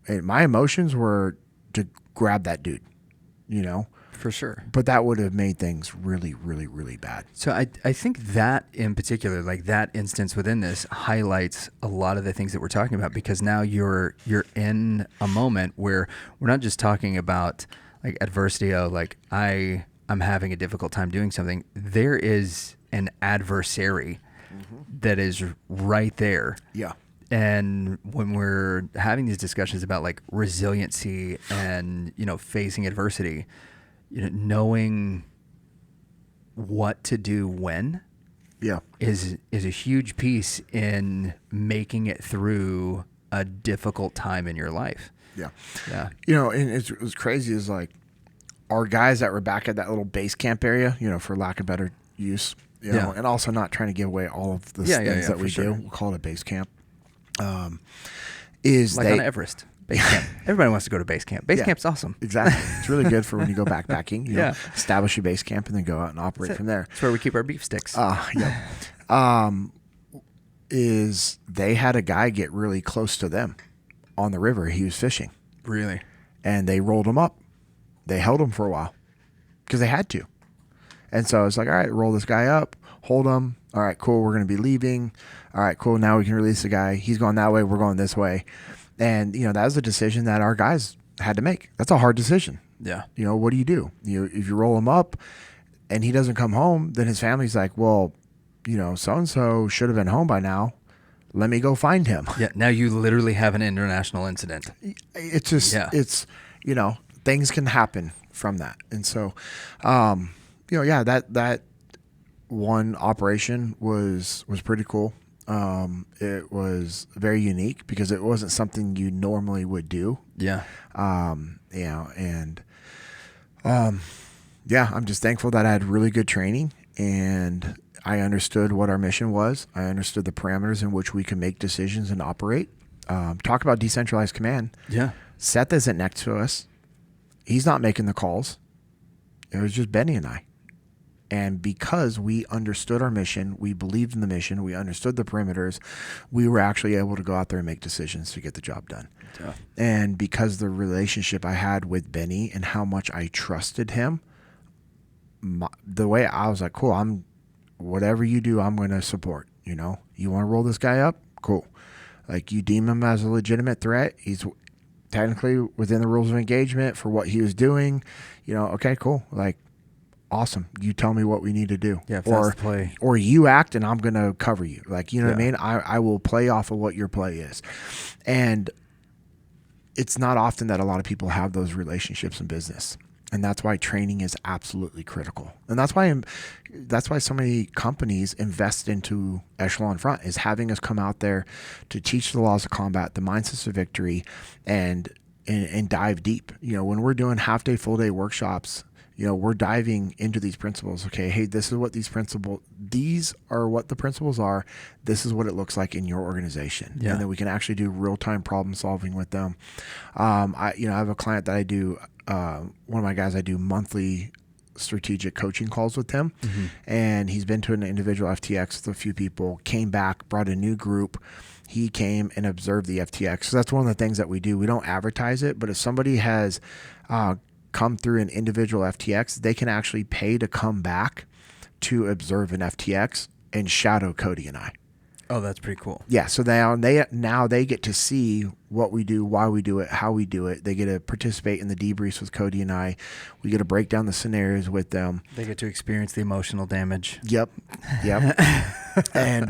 and my emotions were to grab that dude, For sure. but that would have made things really, really, really bad. So I think that in particular, like that instance within this highlights a lot of the things that we're talking about, because now you're in a moment where we're not just talking about like adversity of like I'm having a difficult time doing something. There is an adversary that is right there. Yeah. And when we're having these discussions about like resiliency and, facing adversity, knowing what to do when Yeah. is a huge piece in making it through a difficult time in your life. Yeah. Yeah. And it was crazy is like our guys that were back at that little base camp area, for lack of better use, and also not trying to give away all of the things that we do. We'll call it a base camp. Is like on Everest base camp. Everybody wants to go to base camp. Base camp's awesome. Exactly. It's really good for when you go backpacking. Establish your base camp and then go out and operate from there. That's where we keep our beef sticks. Is they had a guy get really close to them on the river. He was fishing. Really? And they rolled him up. They held him for a while because they had to. And so I was like, all right, roll this guy up, hold him. All right, cool. We're going to be leaving. All right, cool. Now we can release the guy. He's going that way. We're going this way. And, that was a decision that our guys had to make. That's a hard decision. Yeah. What do? If you roll him up and he doesn't come home, then his family's like, well, so-and-so should have been home by now. Let me go find him. Yeah. Now you literally have an international incident. It's just, it's, things can happen from that. And so, that one operation was pretty cool. It was very unique because it wasn't something you normally would do. Yeah. I'm just thankful that I had really good training and I understood what our mission was. I understood the parameters in which we can make decisions and operate. Talk about decentralized command. Yeah. Seth isn't next to us. He's not making the calls. It was just Benny and I. And because we understood our mission, we believed in the mission, we understood the perimeters, we were actually able to go out there and make decisions to get the job done. Yeah. And because the relationship I had with Benny and how much I trusted him, the way I was like, cool, whatever you do, I'm going to support. You want to roll this guy up? Cool. Like you deem him as a legitimate threat. He's technically within the rules of engagement for what he was doing. Okay, cool. Like, awesome. You tell me what we need to do. Yeah, fast play. Or you act and I'm going to cover you. Like, what I mean? I will play off of what your play is. And it's not often that a lot of people have those relationships in business. And that's why training is absolutely critical. And that's why so many companies invest into Echelon Front, is having us come out there to teach the laws of combat, the mindsets of victory, and dive deep. When we're doing half-day, full-day workshops, we're diving into these principles. Okay, hey, these are what the principles are. This is what it looks like in your organization. Yeah. And then we can actually do real-time problem solving with them. I have a client that I do, one of my guys, I do monthly strategic coaching calls with him. Mm-hmm. And he's been to an individual FTX with a few people, came back, brought a new group. He came and observed the FTX. So that's one of the things that we do. We don't advertise it, but if somebody has come through an individual FTX, they can actually pay to come back to observe an FTX and shadow Cody and I. Oh, that's pretty cool. Yeah, so now they get to see what we do, why we do it, how we do it. They get to participate in the debriefs with Cody and I. We get to break down the scenarios with them. They get to experience the emotional damage. Yep. And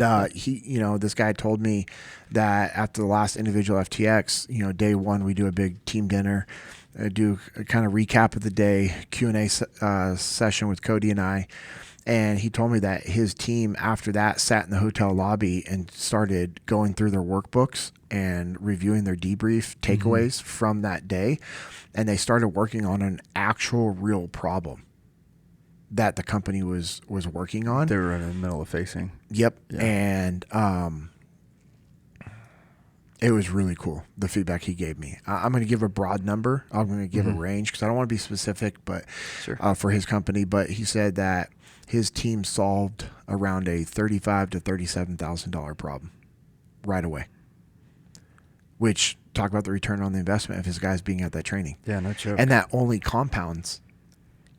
this guy told me that after the last individual FTX, day one we do a big team dinner, do a kind of recap of the day, Q&A session with Cody and I. And he told me that his team after that sat in the hotel lobby and started going through their workbooks and reviewing their debrief takeaways from that day. And they started working on an actual real problem that the company was working on. They were in the middle of facing. Yep. Yeah. And it was really cool, the feedback he gave me. I'm going to give a broad number. I'm going to give a range because I don't want to be specific, but Sure. For his company. But he said that his team solved around a $35,000 to $37,000 problem right away. Which, talk about the return on the investment of his guys being at that training. Yeah, no joke. And that only compounds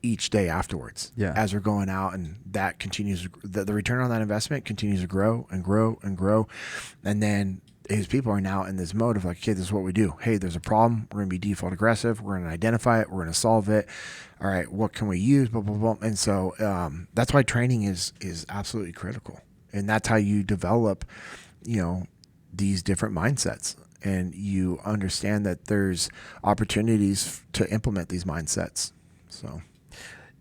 each day afterwards. Yeah. As we're going out, and that continues, the return on that investment continues to grow and grow and grow. And then his people are now in this mode of like, okay, this is what we do. Hey, there's a problem. We're going to be default aggressive. We're going to identify it. We're going to solve it. All right, what can we use? Blah, blah, blah. And so that's why training is absolutely critical. And that's how you develop, these different mindsets. And you understand that there's opportunities to implement these mindsets. So,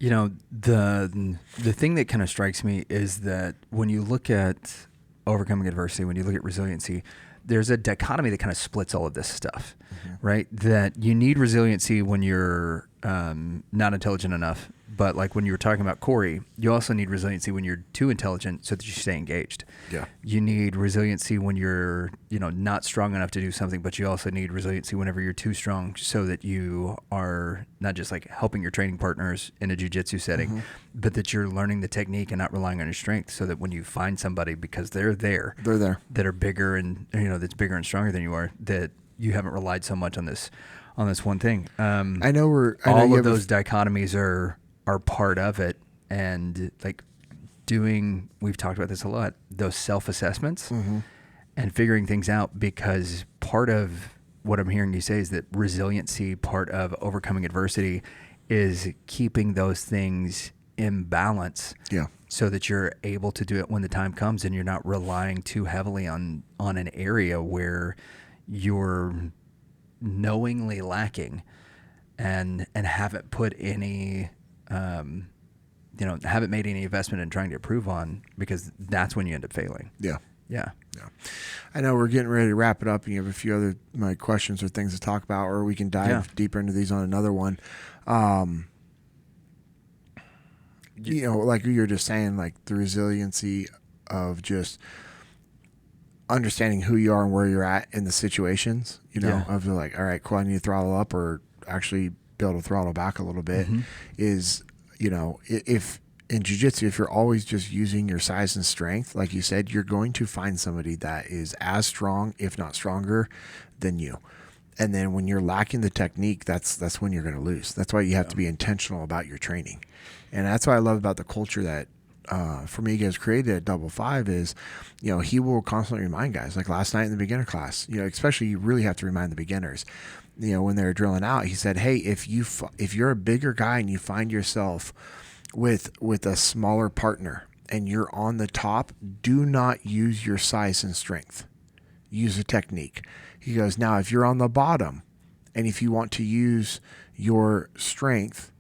the thing that kind of strikes me is that when you look at overcoming adversity, when you look at resiliency, there's a dichotomy that kind of splits all of this stuff, right? That you need resiliency when you're not intelligent enough. But like when you were talking about Corey, you also need resiliency when you're too intelligent so that you stay engaged. Yeah. You need resiliency when you're, not strong enough to do something, but you also need resiliency whenever you're too strong so that you are not just like helping your training partners in a jiu-jitsu setting, but that you're learning the technique and not relying on your strength so that when you find somebody, because they're there that are bigger and, that's bigger and stronger than you are, that you haven't relied so much on this one thing. I know all of those dichotomies are part of it, and like we've talked about this a lot, those self-assessments and figuring things out, because part of what I'm hearing you say is that resiliency, part of overcoming adversity, is keeping those things in balance. Yeah. So that you're able to do it when the time comes and you're not relying too heavily on an area where you're knowingly lacking and haven't put any haven't made any investment in trying to improve on, because that's when you end up failing. Yeah. Yeah. I know we're getting ready to wrap it up. You have a few other questions or things to talk about, or we can dive deeper into these on another one. Like you were just saying, like the resiliency of just understanding who you are and where you're at in the situations, of like, all right, cool, I need to throttle up or actually be able to throttle back a little bit is, if in jiu-jitsu, if you're always just using your size and strength, like you said, you're going to find somebody that is as strong, if not stronger than you. And then when you're lacking the technique, that's when you're going to lose. That's why you have to be intentional about your training. And that's what I love about the culture that Formiga has created at Double Five is, he will constantly remind guys, like last night in the beginner class, especially you really have to remind the beginners, when they're drilling out, he said, hey, if you're a bigger guy and you find yourself with a smaller partner and you're on the top, do not use your size and strength. Use a technique. He goes, now, if you're on the bottom and if you want to use your strength,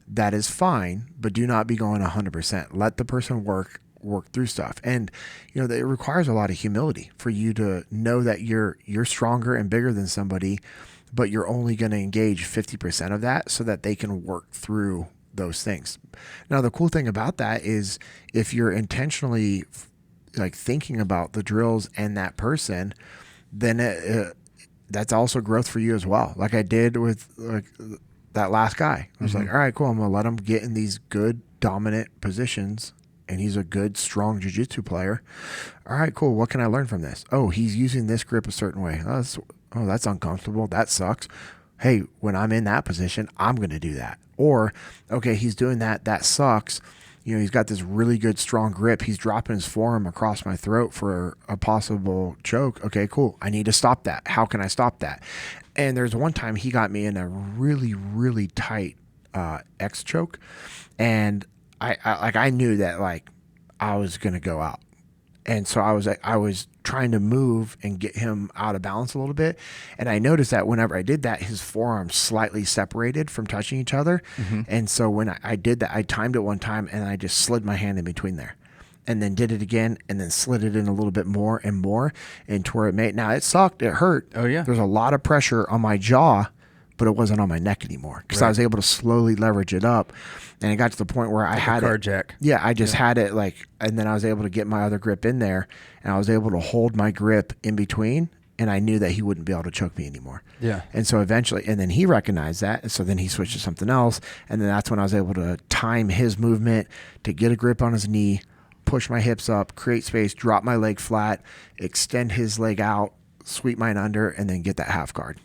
that is fine, but do not be going 100%. Let the person work through stuff. And, it requires a lot of humility for you to know that you're stronger and bigger than somebody, but you're only going to engage 50% of that so that they can work through those things. Now, the cool thing about that is if you're intentionally like thinking about the drills and that person, then that's also growth for you as well. Like I did with like that last guy. I was like, all right, cool. I'm going to let him get in these good dominant positions, and he's a good, strong jiu-jitsu player. All right, cool. What can I learn from this? Oh, he's using this grip a certain way. That's uncomfortable. That sucks. Hey, when I'm in that position, I'm going to do that. Or, okay, he's doing that. That sucks. he's got this really good strong grip. He's dropping his forearm across my throat for a possible choke. Okay, cool. I need to stop that. How can I stop that? And there's one time he got me in a really, really tight X choke, and I knew that like I was gonna go out. And so I was trying to move and get him out of balance a little bit. And I noticed that whenever I did that, his forearms slightly separated from touching each other. Mm-hmm. And so when I did that, I timed it one time and I just slid my hand in between there and then did it again and then slid it in a little bit more and more and to where it made. Now it sucked. It hurt. Oh, yeah. There's a lot of pressure on my jaw, but it wasn't on my neck anymore because I was able to slowly leverage it up. And it got to the point where I had card jack. Yeah, I just had it like, and then I was able to get my other grip in there, and I was able to hold my grip in between, and I knew that he wouldn't be able to choke me anymore. Yeah. And so eventually, and then he recognized that, and so then he switched to something else, and then that's when I was able to time his movement to get a grip on his knee, push my hips up, create space, drop my leg flat, extend his leg out, sweep mine under, and then get that half guard.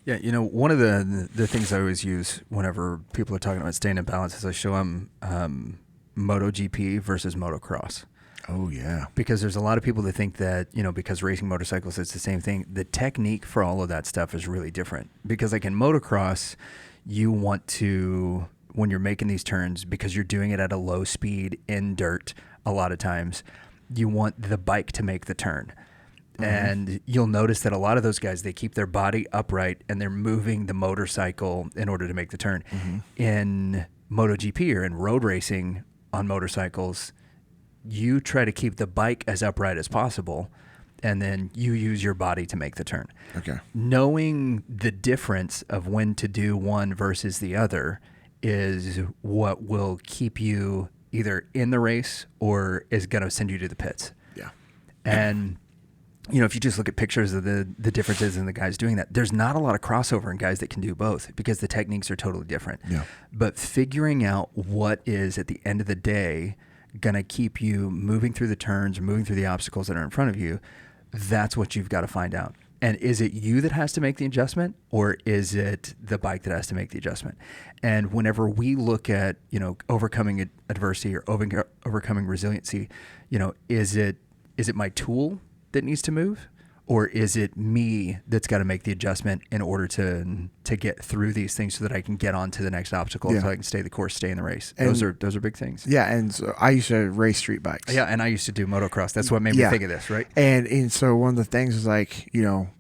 Yeah, one of the things I always use whenever people are talking about staying in balance is I show them MotoGP versus motocross. Oh, yeah. Because there's a lot of people that think that, because racing motorcycles, it's the same thing. The technique for all of that stuff is really different. Because like in motocross, you want to, when you're making these turns, because you're doing it at a low speed in dirt a lot of times, you want the bike to make the turn. Mm-hmm. And you'll notice that a lot of those guys, they keep their body upright and they're moving the motorcycle in order to make the turn. Mm-hmm. In MotoGP or in road racing on motorcycles, you try to keep the bike as upright as possible, and then you use your body to make the turn. Okay. Knowing the difference of when to do one versus the other is what will keep you either in the race or is going to send you to the pits. Yeah. And if you just look at pictures of the differences in the guys doing that, there's not a lot of crossover in guys that can do both because the techniques are totally different. Yeah. But figuring out what is at the end of the day going to keep you moving through the turns, moving through the obstacles that are in front of you, that's what you've got to find out. And is it you that has to make the adjustment, or is it the bike that has to make the adjustment? And whenever we look at, overcoming adversity or overcoming resiliency, is it my tool that needs to move, or is it me that's got to make the adjustment in order to get through these things so that I can get on to the next obstacle, so I can stay the course, stay in the race? And those are big things. Yeah, and so I used to race street bikes. Yeah, and I used to do motocross. That's what made me think of this, right? And so one of the things is like,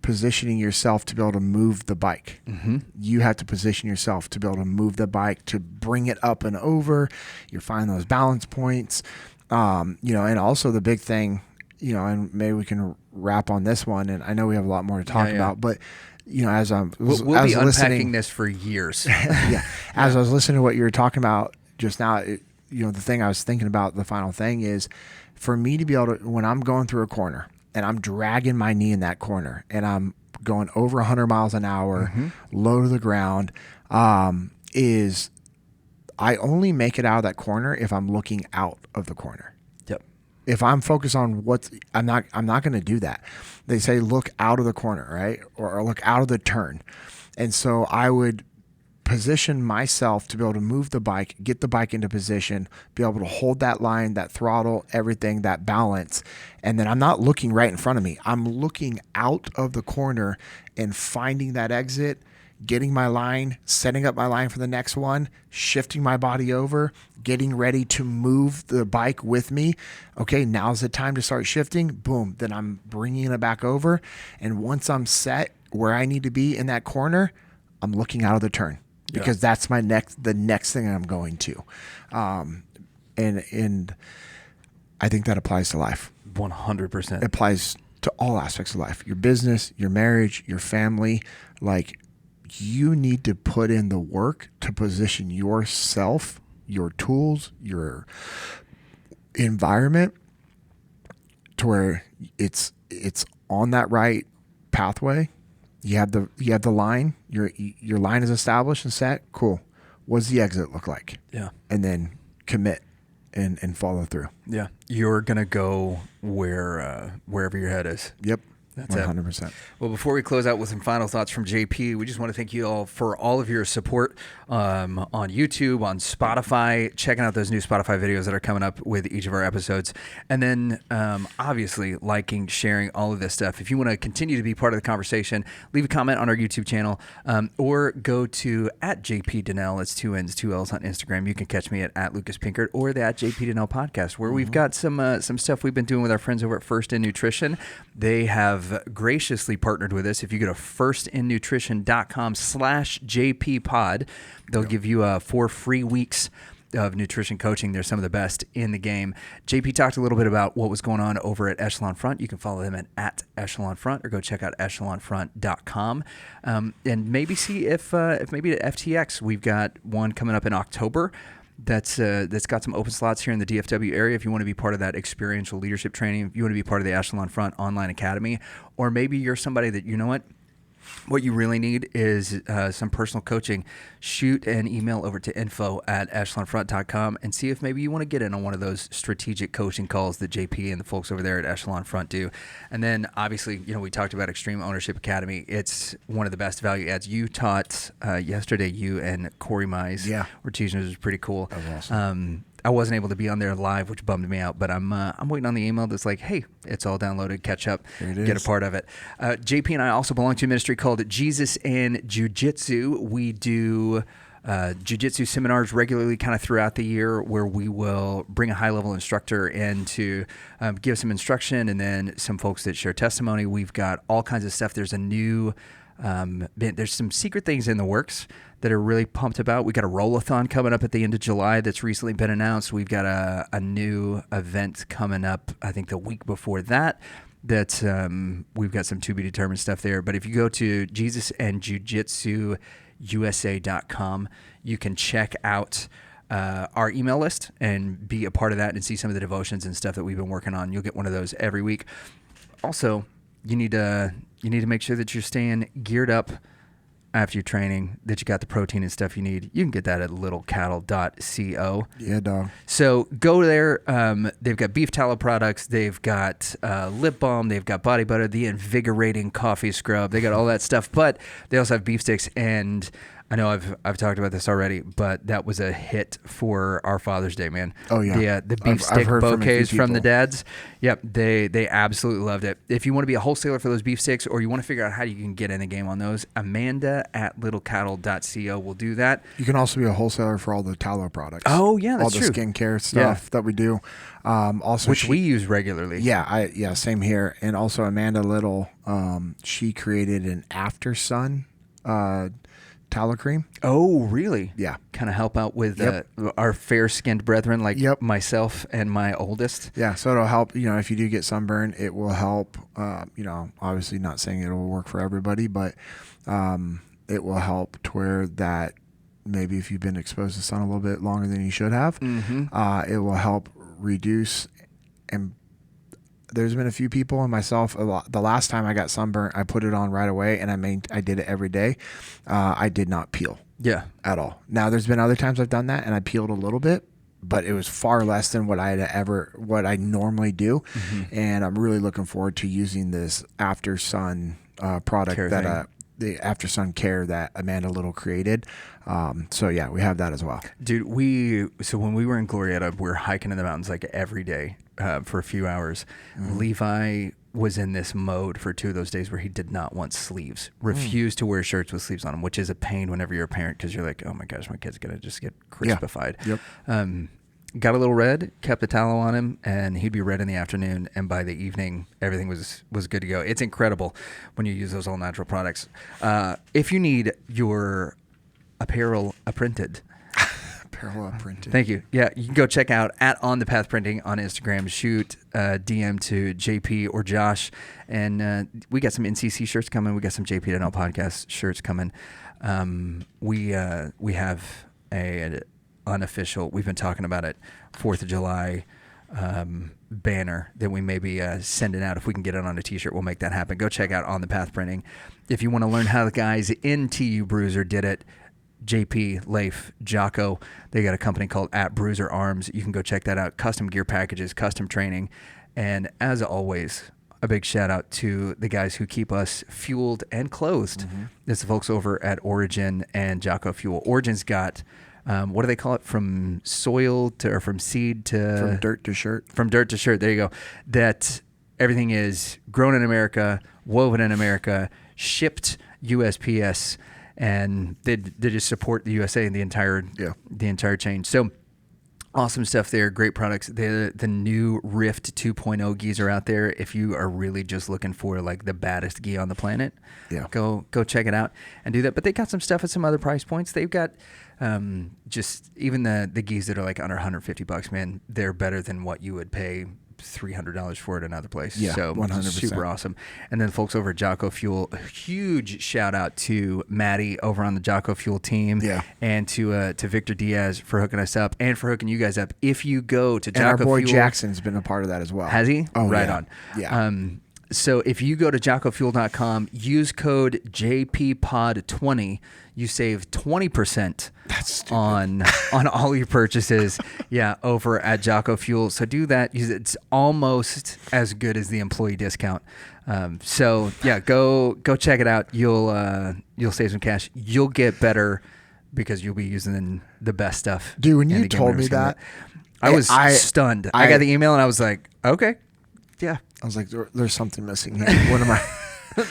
positioning yourself to be able to move the bike. Mm-hmm. You have to position yourself to be able to move the bike, to bring it up and over. You're finding those balance points. And also the big thing, and maybe we can wrap on this one, and I know we have a lot more to talk about, but as we'll be unpacking this for years. As I was listening to what you were talking about just now, the thing I was thinking about, the final thing is for me to be able to, when I'm going through a corner and I'm dragging my knee in that corner and I'm going over 100 miles an hour, mm-hmm. low to the ground, is I only make it out of that corner if I'm looking out of the corner. If I'm focused on I'm not going to do that. They say look out of the corner, right? Or look out of the turn. And so I would position myself to be able to move the bike, get the bike into position, be able to hold that line, that throttle, everything, that balance. And then I'm not looking right in front of me. I'm looking out of the corner and finding that exit, getting my line, setting up my line for the next one, shifting my body over, getting ready to move the bike with me. Okay, now's the time to start shifting. Boom, then I'm bringing it back over. And once I'm set where I need to be in that corner, I'm looking out of the turn because that's the next thing I'm going to. And I think that applies to life. 100%. It applies to all aspects of life. Your business, your marriage, your family, like you need to put in the work to position yourself, your tools, your environment to where it's on that right pathway. You have the line, your line is established and set. Cool. What does the exit look like? Yeah. And then commit and follow through. Yeah. You're going to go wherever your head is. Yep. That's it. 100%. Well, before we close out with some final thoughts from JP, we just want to thank you all for all of your support on YouTube, on Spotify, checking out those new Spotify videos that are coming up with each of our episodes. And then obviously liking, sharing all of this stuff. If you want to continue to be part of the conversation, leave a comment on our YouTube channel or go to @JP Dinnell. It's 2 N's, 2 L's on Instagram. You can catch me at Lucas Pinkert or the @JP Dinnell Podcast, where we've got some stuff we've been doing with our friends over at First in Nutrition. They have graciously partnered with us. If you go to firstinnutrition.com/JPpod, they'll give you 4 free weeks of nutrition coaching. They're some of the best in the game. JP talked a little bit about what was going on over at Echelon Front. You can follow them at Echelon Front or go check out echelonfront.com and maybe see if maybe at FTX we've got one coming up in October. That's got some open slots here in the DFW area. If you want to be part of that experiential leadership training, if you want to be part of the Echelon Front Online Academy, or maybe you're somebody that, you know what you really need is some personal coaching, shoot an email over to info@echelonfront.com and see if maybe you want to get in on one of those strategic coaching calls that JP and the folks over there at Echelon Front do. And then obviously, we talked about Extreme Ownership Academy. It's one of the best value adds. You taught yesterday, you and Corey Mize were teaching. It was pretty cool. That was awesome. I wasn't able to be on there live, which bummed me out, but I'm waiting on the email that's like, hey, it's all downloaded, catch up, get a part of it. JP and I also belong to a ministry called Jesus and Jiu-Jitsu. We do Jiu-Jitsu seminars regularly kind of throughout the year where we will bring a high-level instructor in to give some instruction and then some folks that share testimony. We've got all kinds of stuff. There's a new... there's some secret things in the works that are really pumped about. We got a roll-a-thon coming up at the end of July that's recently been announced. We've got a new event coming up, I think the week before that we've got some to be determined stuff there. But if you go to JesusandJujitsuUSA.com, you can check out our email list and be a part of that and see some of the devotions and stuff that we've been working on. You'll get one of those every week. Also, you need to make sure that you're staying geared up after your training, that you got the protein and stuff you need. You can get that at littlecattle.co. Yeah, dog. So go there. They've got beef tallow products. They've got lip balm. They've got body butter, the invigorating coffee scrub. They got all that stuff, but they also have beef sticks. And I know I've talked about this already, but that was a hit for our Father's Day, man. Oh, yeah. The beef stick bouquets from the dads. Yep, they absolutely loved it. If you want to be a wholesaler for those beef sticks or you want to figure out how you can get in the game on those, Amanda at littlecattle.co will do that. You can also be a wholesaler for all the tallow products. Oh, yeah, that's true. All the skincare stuff that we do. Also, which we use regularly. Yeah, same here. And also Amanda Little, she created an After Sun tallow cream. Oh, really? Yeah. Kind of help out with our fair-skinned brethren like myself and my oldest. Yeah, so it'll help, if you do get sunburn, it will help, obviously not saying it will work for everybody, but it will help to where that maybe if you've been exposed to the sun a little bit longer than you should have, it will help reduce. And there's been a few people and myself, the last time I got sunburnt, I put it on right away and I did it every day. I did not peel at all. Now there's been other times I've done that and I peeled a little bit, but it was far less than what I normally do. And I'm really looking forward to using this After Sun product the After Sun Care that Amanda Little created. So yeah, we have that as well. Dude, so when we were in Glorieta, we were hiking in the mountains like every day for a few hours. Levi was in this mode for 2 of those days where he did not want sleeves, refused to wear shirts with sleeves on them, which is a pain whenever you're a parent because you're like, oh my gosh, my kid's going to just get crispified. Yep. Got a little red, kept the tallow on him, and he'd be red in the afternoon, and by the evening, everything was good to go. It's incredible when you use those all-natural products. If you need your apparel printed. Thank you. Yeah, you can go check out at On The Path Printing on Instagram. Shoot DM to JP or Josh, and we got some NCC shirts coming. We got some JP Dinnell Podcast shirts coming. We have a unofficial, we've been talking about it, 4th of July banner that we may be sending out. If we can get it on a t-shirt, we'll make that happen. Go check out On The Path Printing. If you want to learn how the guys in TU Bruiser did it, JP, Leif, Jocko, they got a company called at Bruiser Arms. You can go check that out. Custom gear packages, custom training. And as always, a big shout out to the guys who keep us fueled and clothed. Mm-hmm. It's the folks over at Origin and Jocko Fuel. Origin's got, what do they call it? From soil to, or from seed to... From dirt to shirt. From dirt to shirt. There you go. That everything is grown in America, woven in America, shipped USPS, and they just support the USA and the entire chain. So awesome stuff there. Great products. The new Rift 2.0 gis are out there. If you are really just looking for like the baddest gi on the planet, go check it out and do that. But they got some stuff at some other price points. They've got just even the gis that are like under $150, man. They're better than what you would pay $300 for it another place. Yeah, so 100%. Super awesome. And then folks over at Jocko Fuel, a huge shout out to Maddie over on the Jocko Fuel team. Yeah. And to Victor Diaz for hooking us up and for hooking you guys up. If you go to And Jocko our boy Fuel, Jackson's been a part of that as well. has he? Oh, right yeah. on. Yeah. So if you go to jockofuel.com, use code JPPod20, you save 20% on all your purchases. Over at Jocko Fuel. So do that. It's almost as good as the employee discount. Go check it out. You'll save some cash. You'll get better because you'll be using the best stuff. Dude, when you told me that, I was stunned. I got the email and I was like, okay. Yeah. I was like, there's something missing here. What am I?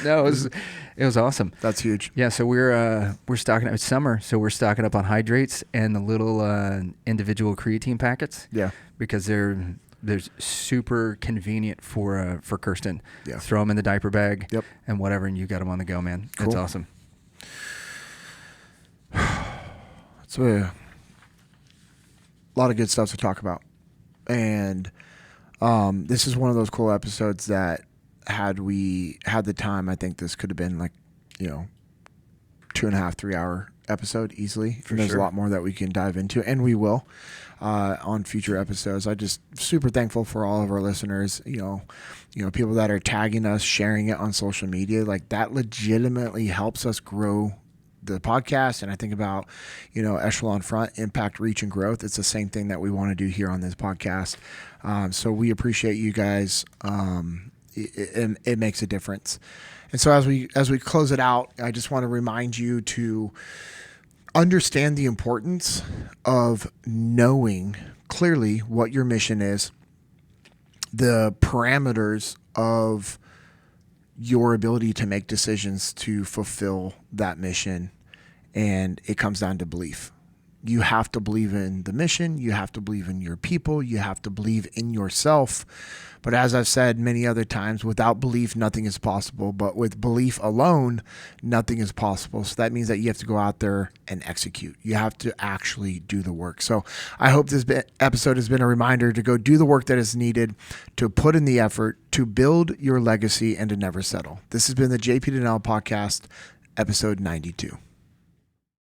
No, it was awesome. That's huge. Yeah, so we're stocking up. It's summer, so we're stocking up on hydrates and the little individual creatine packets. Yeah. Because they're super convenient for Kirsten. Yeah. Throw them in the diaper bag. Yep. And whatever, and you got them on the go, man. Cool. That's awesome. It's a lot of good stuff to talk about, and this is one of those cool episodes that had we had the time, I think this could have been like, 2.5, 3 hour episode easily. For There's sure. a lot more that we can dive into, and we will on future episodes. I just super thankful for all of our listeners, people that are tagging us, sharing it on social media. Like that legitimately helps us grow the podcast. And I think about, Echelon Front, impact, reach, and growth. It's the same thing that we want to do here on this podcast. So we appreciate you guys. It makes a difference. And so as we close it out, I just want to remind you to understand the importance of knowing clearly what your mission is, the parameters of your ability to make decisions to fulfill that mission. And it comes down to belief. You have to believe in the mission. You have to believe in your people. You have to believe in yourself. But as I've said many other times, without belief, nothing is possible. But with belief alone, nothing is possible. So that means that you have to go out there and execute. You have to actually do the work. So I hope this episode has been a reminder to go do the work that is needed, to put in the effort, to build your legacy, and to never settle. This has been the JP Dinnell Podcast, episode 92.